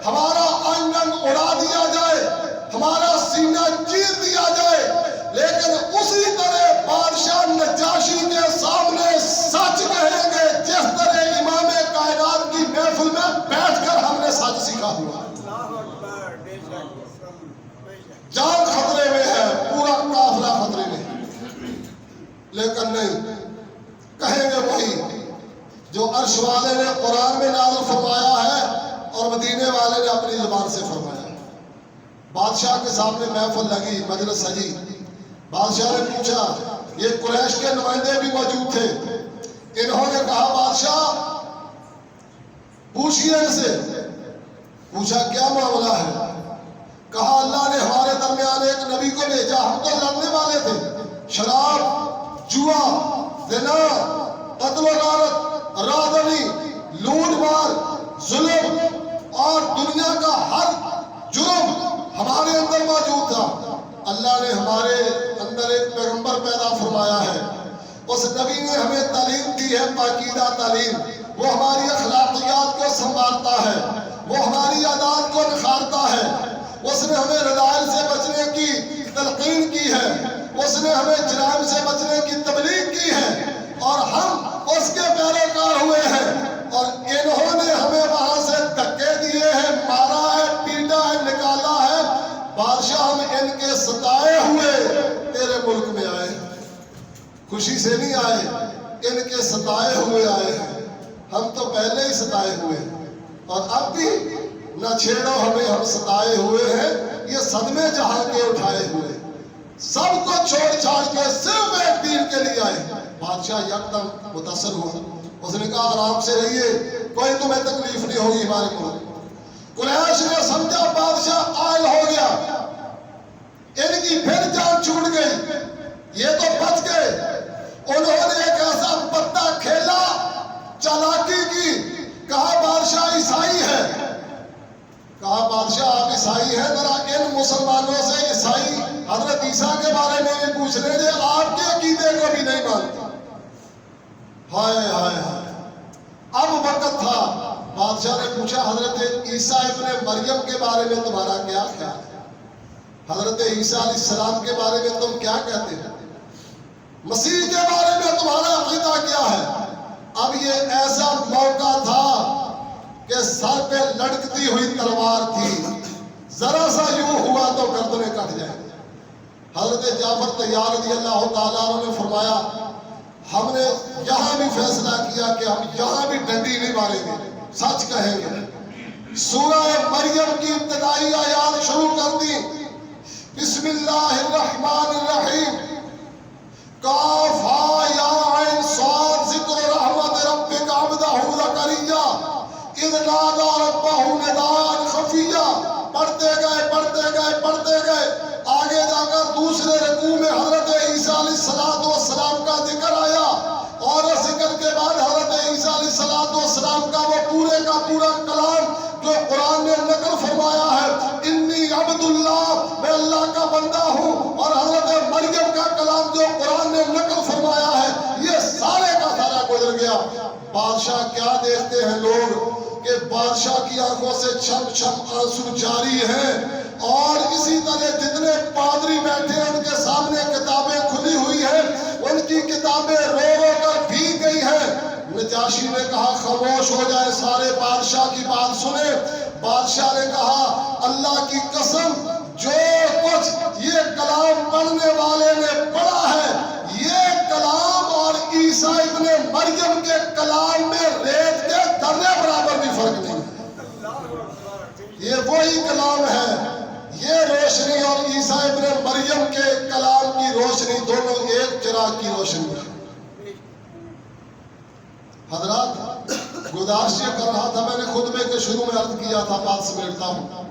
ہمارا آنگن اڑا دیا جائے، ہمارا سینہ چیر دیا جائے، لیکن اسی طرح بادشاہ نجاشی کے سامنے سچ کہیں گے جس طرح امام کائنات کی محفل میں بیٹھ کر ہم نے سچ سیکھا ہوا۔ جان خطرے میں ہے، پورا قافلہ خطرے میں ہے، لیکن نہیں، کہیں گے وہی جو عرش والے نے قرآن میں نازل فرمایا ہے اور مدینے والے نے اپنی زبان سے فرمایا ہے۔ بادشاہ کے سامنے محفل لگی، مجلس سجی، بادشاہ نے پوچھا، یہ قریش کے نمائندے بھی موجود تھے، انہوں نے کہا بادشاہ پوچھئے ان سے، پوچھا کیا معاملہ ہے؟ کہا اللہ نے ہمارے درمیان ایک نبی کو بھیجا، ہم تو لڑنے والے تھے، شراب، جوا، زنا، قتل و غارت، رادنی، لوٹ مار، ظلم اور دنیا کا ہر جرم ہمارے اندر موجود تھا۔ اللہ نے ہمارے اندر ایک پیغمبر پیدا فرمایا ہے، اس نبی نے ہمیں تعلیم دی ہے، پاکیزہ تعلیم، وہ ہماری اخلاقیات کو سنبھالتا ہے، وہ ہماری عادات کو نکھارتا ہے، اس نے ہمیں رذائل سے بچنے کی تلقین کی ہے، اس نے ہمیں جرائم سے بچنے کی تبلیغ کی ہے، اور ہم اس کے پیروکار ہوئے ہیں، اور انہوں نے ہمیں وہاں سے دھکے دیے ہیں، مارا ہے، پیٹا ہے، نکالا ہے۔ بادشاہ ہم ان کے ستائے ہوئے تیرے ملک میں آئے ہیں، خوشی سے نہیں آئے، ان کے ستائے ہوئے آئے ہیں، ہم تو پہلے ہی ستائے ہوئے ہیں، اور اب بھی نہ چھیڑو ہمیں، ہم ستائے ہوئے ہیں، یہ صدمے جہاں کے اٹھائے ہوئے، سب کو چھوڑ چھاڑ کے صرف ایک دین کے لیے آئے۔ بادشاہ یکدم متاثر ہوا، اس نے کہا آرام سے رہیے، کوئی تمہیں تکلیف نہیں ہوگی ہمارے ملک۔ قریش نے سمجھا بادشاہ قائل ہو گیا، ان کی پھر جان چھوٹ گئی، یہ تو بچ گئے۔ انہوں نے ایک ایسا پتا کھیلا، چالاکی کی، کہا بادشاہ عیسائی ہے، کہا بادشاہ آپ عیسائی ہیں، ذرا ان مسلمانوں سے عیسائی حضرت عیسیٰ کے بارے میں بھی پوچھ لیں گے، آپ کے عقیدے کو بھی نہیں مانتے۔ ہائے ہائے ہائے، اب وقت تھا، بادشاہ نے پوچھا حضرت عیسیٰ ابن مریم کے بارے میں تمہارا کیا خیال ہے؟ حضرت عیسیٰ علیہ السلام کے بارے میں تم کیا کہتے ہیں؟ مسیح کے بارے میں تمہارا عقیدہ کیا ہے؟ اب یہ ایسا موقع تھا کہ سر پہ لٹکتی ہوئی تلوار تھی، ذرا سا یوں ہوا تو گردنیں کٹ جائیں۔ حضرت جعفر طیار رضی اللہ تعالیٰ عنہ نے فرمایا ہم نے یہاں بھی فیصلہ کیا کہ ہم یہاں بھی ڈنڈی نہیں ماریں گے، سچ کہیں گے۔ سورہ مریم کی ابتدائی آیات شروع کر دی، بسم اللہ الرحمن الرحیم، کاف ہا یا عین صاد، ذکر رحمت ربک عبدہ زکریا اذ نادى ربہ نداء خفیا۔ پڑھتے گئے پڑھتے گئے پڑھتے گئے، آگے جا کر دوسرے رکوع میں حضرت عیسیٰ علیہ السلام کا ذکر آیا، اور اس ذکر کے بعد حضرت عیسیٰ علیہ السلام کا وہ پورے کا پورا کلام جو قرآن نے نقل فرمایا ہے، انی عبد اللہ، میں اللہ کا بندہ ہوں، اور حضرت مریم کا کلام جو قرآن نے نقل فرمایا ہے، یہ سارے کا سارا گزر گیا۔ بادشاہ کیا دیکھتے ہیں لوگ کہ بادشاہ کی آنکھوں سے چھم چھم آنسو جاری ہیں، اور اسی طرح جتنے پادری بیٹھے ہیں ان کے سامنے کتابیں کھلی ہوئی ہیں، ان کی کتابیں رو رو کر بھیگ گئی ہیں۔ نجاشی نے کہا خاموش ہو جائے، سارے بادشاہ کی بات سنیں۔ بادشاہ نے کہا اللہ کی قسم، جو کچھ یہ کلام پڑھنے والے نے پڑھا ہے، یہ کلام اور عیسیٰ ابن مریم کے کلام میں ریت کے ذرے برابر بھی فرق نہیں ہے۔ یہ وہی کلام ہے، یہ روشنی اور عیسیٰ ابن مریم کے کلام کی روشنی دونوں ایک چراغ کی روشنی ہے۔ حضرات گزارش یہ کر رہا تھا، میں نے خطبے کے شروع میں عرض کیا تھا، بات سمیٹتا ہوں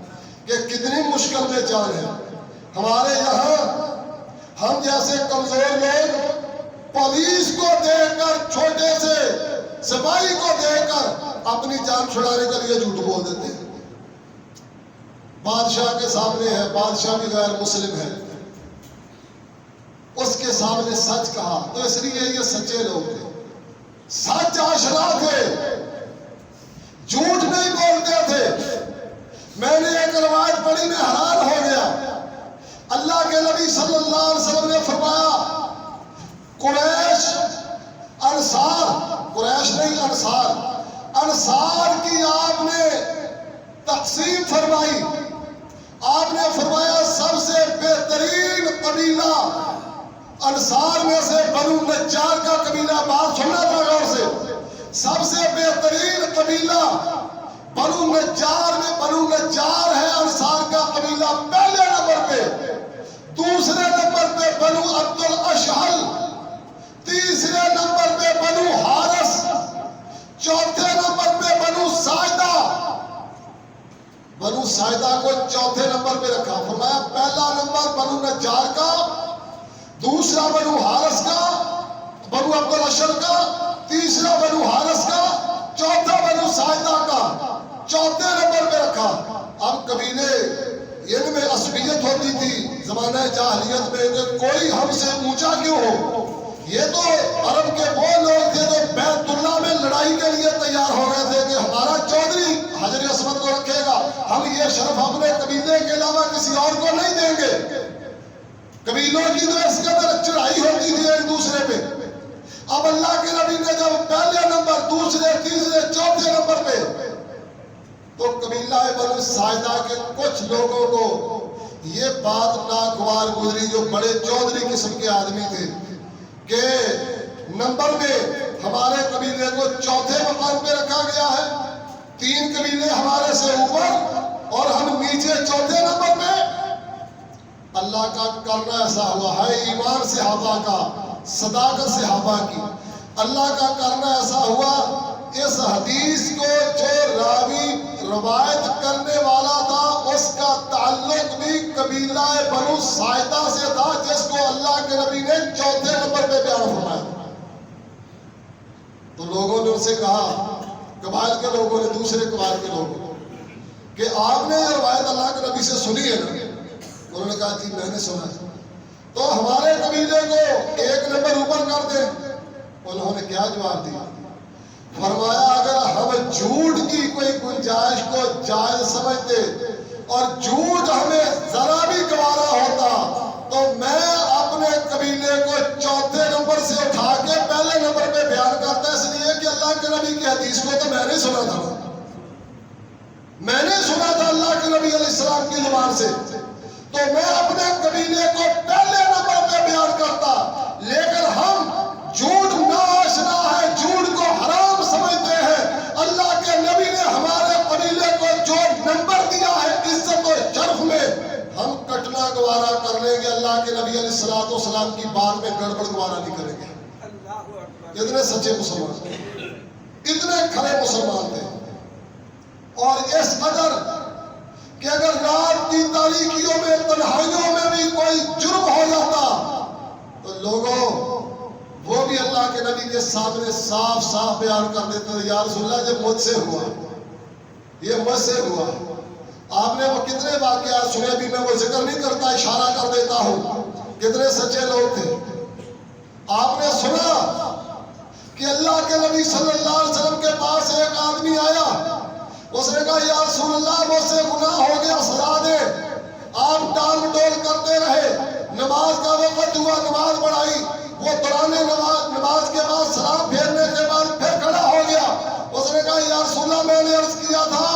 کہ کتنی مشکل میں جان ہے ہمارے یہاں۔ ہم جیسے کمزور لوگ پولیس کو دیکھ کر، چھوٹے سے سپاہی کو دیکھ کر اپنی جان چھڑانے کے لیے جھوٹ بول دیتے ہیں۔ بادشاہ کے سامنے ہے، بادشاہ بھی غیر مسلم ہے، اس کے سامنے سچ کہا تو اس لیے یہ سچے لوگ تھے، سچ آشنا تھے، جھوٹ نہیں بولتے تھے۔ میں نے ایک روایت پڑھی، میں حیران ہو گیا۔ اللہ کے نبی صلی اللہ علیہ وسلم نے فرمایا قریش انصار، قریش نہیں انصار کی آپ نے تقسیم فرمائی، آپ نے فرمایا سب سے بہترین قبیلہ انصار میں سے بنو نجار کا قبیلہ، بات سننا تھا غور سے، سب سے بہترین قبیلہ بنو نجار میں بنو نجار ہے انصار کا قبیلہ پہلے نمبر پہ، دوسرے نمبر پہ بنو عبد الاشہل، تیسرے نمبر پہ بنو حارث، چوتھے نمبر پہ بنو ساعدہ۔ بنو ساعدہ کو چوتھے نمبر پہ رکھا، فرمایا پہلا نمبر بنو نجار کا، دوسرا بنو حارث کا، بنو عبد الاشہل کا، تیسرا بنو حارث کا، چوتھا بنو ساعدہ کا، چوتھے نمبر پہ رکھا۔ اب قبیلے ان میں عصبیت ہوتی تھی زمانہ جاہلیت میں کہ کوئی ہم سے اونچا کیوں ہو۔ یہ تو عرب کے وہ لوگ تھے جو بیت اللہ میں لڑائی کے لیے تیار ہو گئے تھے کہ ہمارا چودھری حجر اسود کو رکھے گا، ہم یہ شرف اپنے قبیلے کے علاوہ کسی اور کو نہیں دیں گے۔ قبیلوں کی تو اس قدر چڑھائی ہوتی تھی ایک دوسرے پہ۔ اب اللہ کے نبی نے جب پہلے نمبر، دوسرے، تیسرے، چوتھے نمبر پہ، تو قبیلہ بنو ساعدہ کے کچھ لوگوں کو یہ بات ناگوار گزری جو بڑے چودھری قسم کے آدمی تھے کہ نمبر میں ہمارے قبیلے کو چوتھے مقام پہ رکھا گیا ہے، 3 قبیلے ہمارے سے اوپر اور ہم نیچے چوتھے نمبر پہ۔ اللہ کا کرنا ایسا ہوا ہے، ایمان صحابہ کا، صداقت صحابہ کی، اللہ کا کرنا ایسا ہوا اس حدیث کو جو راوی روایت کرنے والا تھا اس کا تعلق بھی قبیلہ بنو ساعدہ سے تھا جس کو اللہ کے نبی نے چوتھے نمبر پہ بیان فرمایا۔ تو لوگوں نے ان سے کہا، قبائل کے لوگوں نے، دوسرے قبائل کے لوگوں، کہ آپ نے یہ روایت اللہ کے نبی سے سنی ہے نا؟ انہوں نے کہا جی میں نے سنا ہے۔ تو ہمارے قبیلے کو 1 نمبر اوپر کر دیں۔ انہوں نے کیا جواب دیا؟ فرمایا اگر ہم جھوٹ کی کوئی گنجائش کو جائز سمجھتے اور جھوٹ ہمیں ذرا بھی گوارا ہوتا تو میں اپنے قبیلے کو چوتھے نمبر سے اٹھا کے پہلے نمبر پہ بیان کرتا، اس لیے کہ اللہ کے نبی کی حدیث کو تو میں نے سنا تھا، میں نے سنا تھا اللہ کے نبی علیہ السلام کی زبان سے، تو میں اپنے قبیلے کو پہلے نمبر پہ بیان کرتا۔ لیکن ہم جھوٹ ناشنا ہے، جھوٹ کو حرام سمجھتے ہیں۔ اللہ کے نبی نے ہمارے قبیلے کو جو نمبر دیا ہے عزت و شرف میں، ہم کٹنا گوارا کر لیں گے، اللہ کے نبی علیہ السلام کی بات میں گڑبڑ گوارا نہیں کریں گے۔ اتنے سچے مسلمان تھے، اتنے کھڑے مسلمان تھے، اور اس قدر کہ اگر رات کی تاریکیوں میں، تنہائیوں میں بھی کوئی جرم ہو جاتا تو لوگوں وہ بھی اللہ کے نبی کے سامنے صاف صاف بیان کر دیتے تھے، یا رسول اللہ جب مجھ سے ہوا، یہ مجھ سے ہوا۔ آپ نے وہ کتنے واقعات سنے، بھی میں وہ ذکر نہیں کرتا، اشارہ کر دیتا ہوں، کتنے سچے لوگ تھے۔ آپ نے سنا کہ اللہ کے نبی صلی اللہ علیہ وسلم کے پاس ایک آدمی آیا، اس نے کہا یا رسول اللہ مجھ سے گناہ ہو گیا، سزا دے۔ آپ ٹال مٹول کرتے رہے، نماز کا وقت ہوا، نماز پڑھائی، وہ دوران نماز کے بعد سلام پھیرنے کے بعد پھر کھڑا ہو گیا۔ اس نے کہا یا رسول اللہ میں نے عرض کیا تھا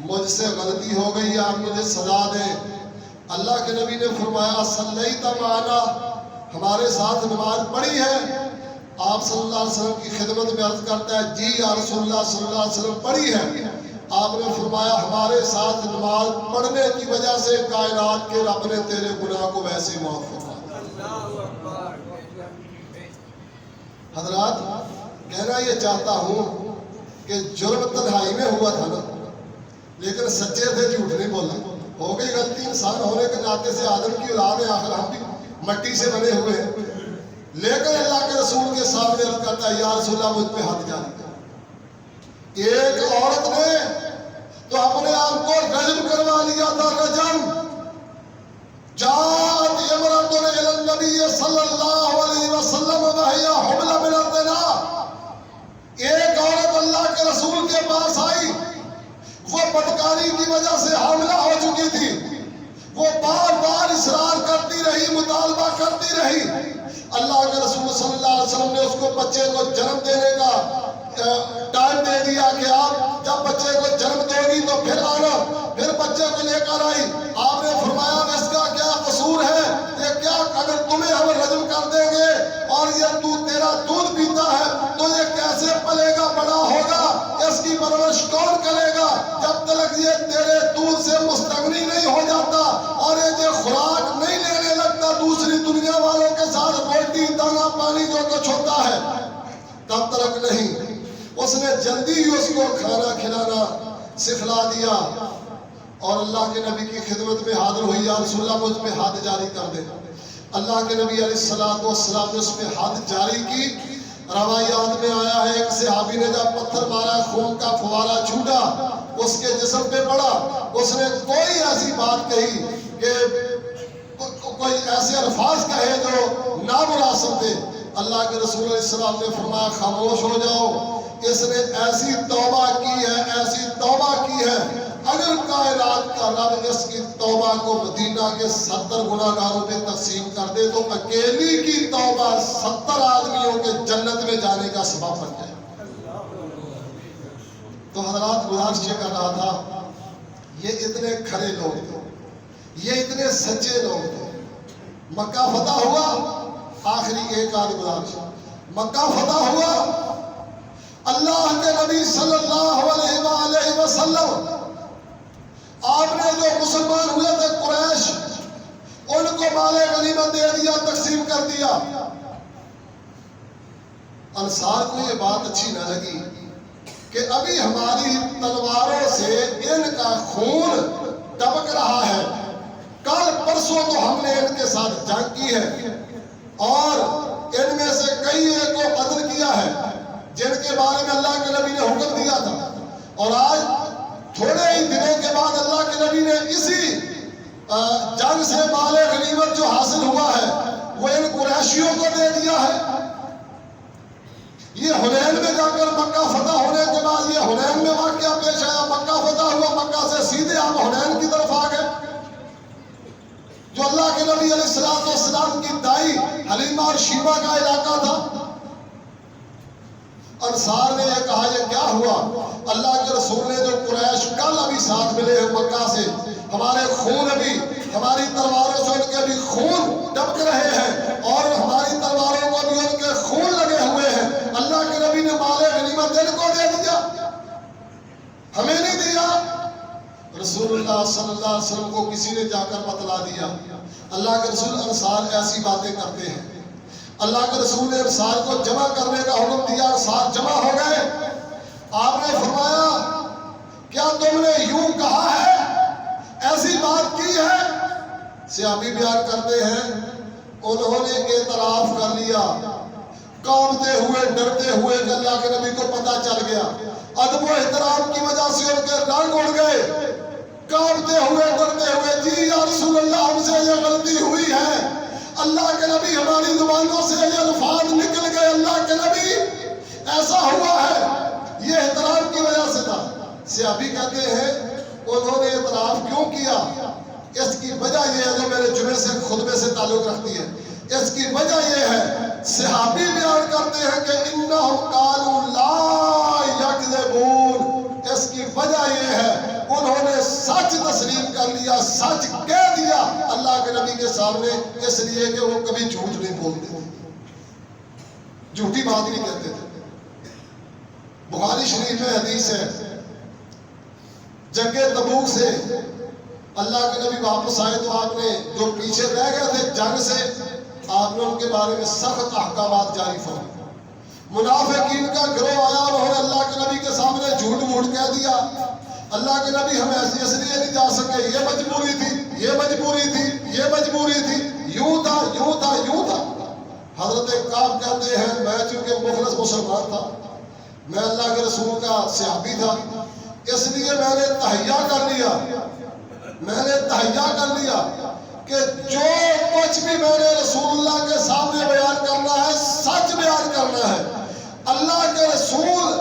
مجھ سے غلطی ہو گئی، آپ مجھے سزا دیں۔ اللہ کے نبی نے فرمایا صلیت معنا، ہمارے ساتھ نماز پڑھی ہے؟ آپ صلی اللہ علیہ وسلم کی خدمت میں عرض کرتا ہے جی یا رسول اللہ صلی اللہ علیہ وسلم پڑھی ہے۔ آپ نے فرمایا ہمارے ساتھ نماز پڑھنے کی وجہ سے کائنات کے رب نے تیرے گناہ کو ویسے معاف فرمایا۔ حضرات کہنا یہ چاہتا ہوں کہ جرم تنہائی میں ہوا تھا نا، لیکن سچے تھے، جھوٹ نہیں بولا۔ ہو گئی غلطی، انسان ہونے کے ناطے سے آدم کی اولاد ہے، آخر ہم بھی مٹی سے بنے ہوئے ہیں، لیکن اللہ کے رسول کے سامنے عرض کرتا ہے یا رسول اللہ مجھ پہ ہاتھ جاری کر۔ ایک عورت نے تو اپنے آپ کو رجم کروا لیا تھا، رجم۔ جاءت امرأة إلى النبي صلی اللہ علیہ وسلم وهي حبلى من الزنا، ایک عورت اللہ کے رسول کے پاس آئی، وہ بدکاری کی وجہ سے حاملہ ہو چکی تھی، وہ بار بار اصرار کرتی رہی، مطالبہ کرتی رہی۔ اللہ کے رسول صلی اللہ علیہ وسلم نے اس کو بچے کو جنم دینے کا ٹائم دے دیا کہ آپ جب بچے کو جنم دو گی تو پھر آنا۔ پھر بچے کو لے کر آئی، گا، دودھ پیتا ہے تو یہ کیسے پلے گا، بڑا ہوگا، اس کی پرورش کون کرے گا؟ جب تک یہ تیرے دودھ سے مستغنی نہیں ہو جاتا اور یہ خوراک نہیں لینے لگتا دوسری دنیا والوں کے ساتھ، روٹی دانا پانی جو کچھ ہوتا ہے، تب تک نہیں۔ اس نے جلدی ہی اس کو کھانا کھلانا سکھلا دیا اور اللہ کے نبی کی خدمت میں حاضر ہوئی، یا رسول اللہ مجھ پہ حد جاری کر دے۔ اللہ کے نبی علیہ السلام نے اس پہ حد جاری کی۔ روایات میں آیا ہے ایک صحابی نے جب پتھر مارا، خون کا فوارہ چھوٹا، اس کے جسم پہ پڑا، اس نے کوئی ایسی بات کہی کہ کوئی ایسے الفاظ کہے جو نامناسب تھے، اللہ کے رسول علیہ السلام نے فرمایا خاموش ہو جاؤ، اس نے ایسی توبہ کی ہے، ایسی توبہ کی ہے، اگر کائنات کا رب اس کی توبہ کو مدینہ کے 70 گناہگاروں میں تقسیم کر دے تو اکیلی کی توبہ 70 آدمیوں کے جنت میں جانے کا سبب بن جائے۔ تو حضرات گزارش یہ کر رہا تھا، یہ اتنے کھڑے لوگ تھے، یہ اتنے سچے لوگ تھے۔ مکہ فتح ہوا، آخری ایک آدھ گزارش، مکہ فتح ہوا، اللہ کے نبی صلی اللہ علیہ وآلہ وسلم آپ نے جو مسلمان ہوئے تھے قریش، ان کو مال غنیمت دے دیا، تقسیم کر دیا۔ انصار کو یہ بات اچھی نہ لگی کہ ابھی ہماری تلواروں سے ان کا خون ٹپک رہا ہے، کل پرسوں تو ہم نے ان کے ساتھ جنگ کی ہے اور ان میں سے کئی ایک کو قتل کیا ہے جن کے بارے میں اللہ کے نبی نے حکم دیا تھا، اور آج تھوڑے ہی دنوں کے بعد اللہ کے نبی نے اسی جنگ سے مال غنیمت جو حاصل ہوا ہے وہ ان قریشیوں کو دے دیا ہے۔ یہ حنین میں جا کر مکہ فتح ہونے کے بعد یہ حنین میں واقعہ پیش آیا، مکہ فتح ہوا، مکہ سے سیدھے ہم حنین کی طرف آ گئے جو اللہ کے نبی علیہ السلام کی دائی حلیمہ اور شیبہ کا علاقہ تھا۔ انصار نے یہ کہا یہ کیا ہوا؟ اللہ کے رسول نے جو قریش کل ابھی ساتھ ملے ہیں مکہ سے، ہمارے خون ابھی ہماری تلواروں سے ان کے بھی خون ٹپک رہے ہیں اور ہماری تلواروں کو بھی ان کے خون لگے ہوئے ہیں، اللہ کے نبی نے مال غنیمت ان کو دے دیا، ہمیں نہیں دیا۔ رسول اللہ صلی اللہ علیہ وسلم کو کسی نے جا کر بتلا دیا۔ اللہ کے رسول انصار ایسی باتیں کرتے ہیں، اللہ کے رسول نے انصار کو جمع کرنے کا حکم دیا، انصار جمع ہو گئے۔ آپ نے فرمایا کیا تم نے یوں کہا ہے، ایسی بات کی ہے؟ صحابی بیان کرتے ہیں انہوں نے اعتراف کر لیا، کانپتے ہوئے ڈرتے ہوئے کہ اللہ کے نبی کو پتہ چل گیا، ادب و احترام کی وجہ سے ان کے رنگ اڑ گئے، کانپتے ہوئے ڈرتے ہوئے، جی یا رسول اللہ ہم سے یہ غلطی ہوئی ہے، اللہ کے نبی ہماری زبانوں سے یہ الفاظ نکل گئے، اللہ کے نبی ایسا ہوا ہے، یہ احترام کی وجہ سے تھا۔ صحابی کہتے ہیں انہوں نے اعتراف کیوں کیا؟ اس کی وجہ یہ ہے جو میرے جمعے سے خطبے سے تعلق رکھتی ہے، اس کی وجہ یہ ہے، صحابی بیان کرتے ہیں کہ انہم قالوا لا یکذبون، اس کی وجہ یہ ہے انہوں نے سچ تسلیم کر لیا، سچ کہہ دیا اللہ کے نبی کے سامنے، اس لیے کہ وہ کبھی جھوٹ نہیں بولتے تھے، جھوٹی بات نہیں کہتے تھے۔ بخاری شریف میں حدیث ہے، جنگ تبوک سے اللہ کے نبی واپس آئے تو آپ نے جو پیچھے رہ گئے تھے جنگ سے، آپ نے ان کے بارے میں سخت احکامات جاری فرمائے۔ منافقین کا گروہ آیا، انہوں نے اللہ کے نبی کے سامنے جھوٹ موٹ کہہ دیا، اللہ کے نبی ہم اس لیے نہیں جا سکے، یہ مجبوری تھی، یہ مجبوری تھی، یہ مجبوری تھی، یوں تھا یوں تھا یوں تھا۔ حضرت کعب کہتے ہیں میں چونکہ مخلص مسلمان تھا، میں اللہ کے رسول کا صحابی تھا، اس لیے میں نے تہیہ کر لیا، میں نے تہیہ کر لیا کہ جو کچھ بھی میں نے رسول اللہ کے سامنے بیان کرنا ہے سچ بیان کرنا ہے۔ اللہ کے رسول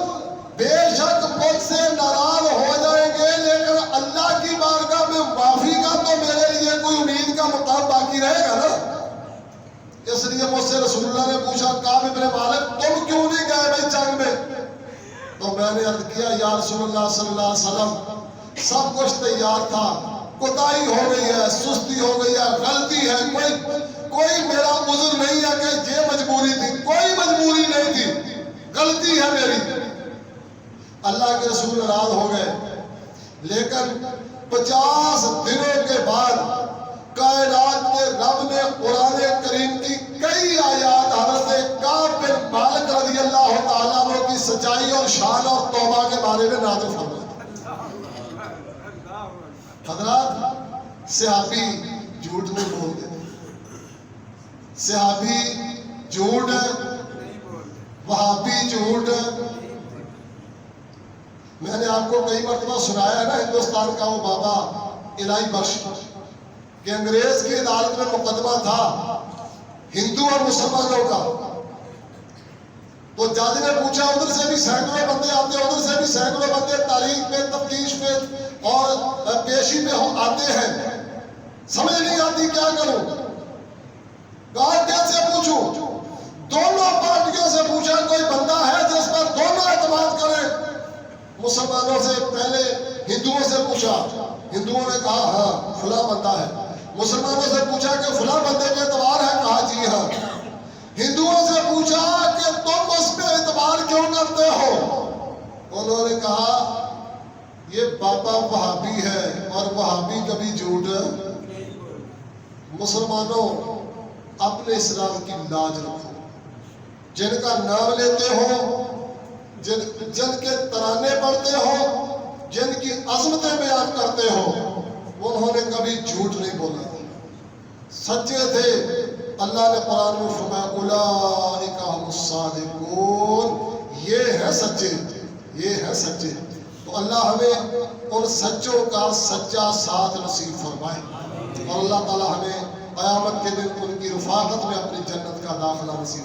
بے شک مجھ سے ناراض ہو جائیں گے، لیکن اللہ کی بارگاہ میں معافی کا تو میرے لیے کوئی امید کا مقام باقی رہے گا نا۔ اس لیے مجھ سے رسول اللہ نے پوچھا کعب ابن مالک تم کیوں نہیں گئے بھائی جنگ میں؟ تو میں نے عرض کیا یا رسول اللہ صلی اللہ علیہ وسلم سب کچھ تیار تھا، کوتاہی ہو گئی ہے، سستی ہو گئی ہے، غلطی ہے، کوئی میرا عذر نہیں ہے کہ یہ مجبوری تھی، کوئی مجبوری نہیں تھی، غلطی ہے میری۔ اللہ کے رسول ناراض ہو گئے، لیکن 50 دنوں کے بعد کائنات کے رب نے قرآن کریم کی کئی آیات حضرت کعب بن مالک رضی اللہ تعالیٰ عنہ کی سچائی اور شان اور توبہ کے بارے میں نازل فرمائی۔ حضرات، صحابی جھوٹ نہیں بولتے، صحابی جھوٹ، وہابی جھوٹ۔ میں نے آپ کو کئی مرتبہ سنایا ہے نا، ہندوستان کا وہ بابا الہی بخش کہ انگریز کی عدالت میں مقدمہ تھا ہندو اور مسلمانوں کا، تو جج نے پوچھا، ادھر سے بھی سینکڑوں بندے آتے ہیں، ادھر سے بھی سینکڑوں بندے تاریخ پہ، تفتیش پہ اور پیشی پہ آتے ہیں، سمجھ نہیں آتی کیا کروں؟ کہا کیسے پوچھوں؟ دونوں پارٹیوں سے پوچھا، کوئی بندہ ہے جس پر دونوں اعتماد کریں؟ مسلمانوں سے پہلے ہندوؤں سے پوچھا، ہندوؤں نے کہا ہاں فلاں بندہ ہے۔ مسلمانوں سے پوچھا کہ فلاں بندے پہ اعتبار ہے؟ کہا جی ہاں۔ ہندوؤں سے پوچھا کہ تم اس پہ اعتبار کیوں کرتے ہو؟ انہوں نے کہا یہ بابا وہابی ہے اور وہابی کبھی جھوٹ۔ مسلمانوں، اپنے اسلام کی لاج رکھو، جن کا نام لیتے ہو، جن کے ترانے پڑھتے ہو، جن کی عظمتیں بیان کرتے ہو، انہوں نے کبھی جھوٹ نہیں بولا، سچے تھے۔ اللہ نے قرآن میں فرمایا اولئک هم الصادقون، یہ ہے سچے، یہ ہے سچے۔ تو اللہ ہمیں ان سچوں کا سچا ساتھ نصیب فرمائے، اور اللہ تعالی ہمیں قیامت کے دن ان کی رفاقت میں اپنی جنت کا داخلہ نصیب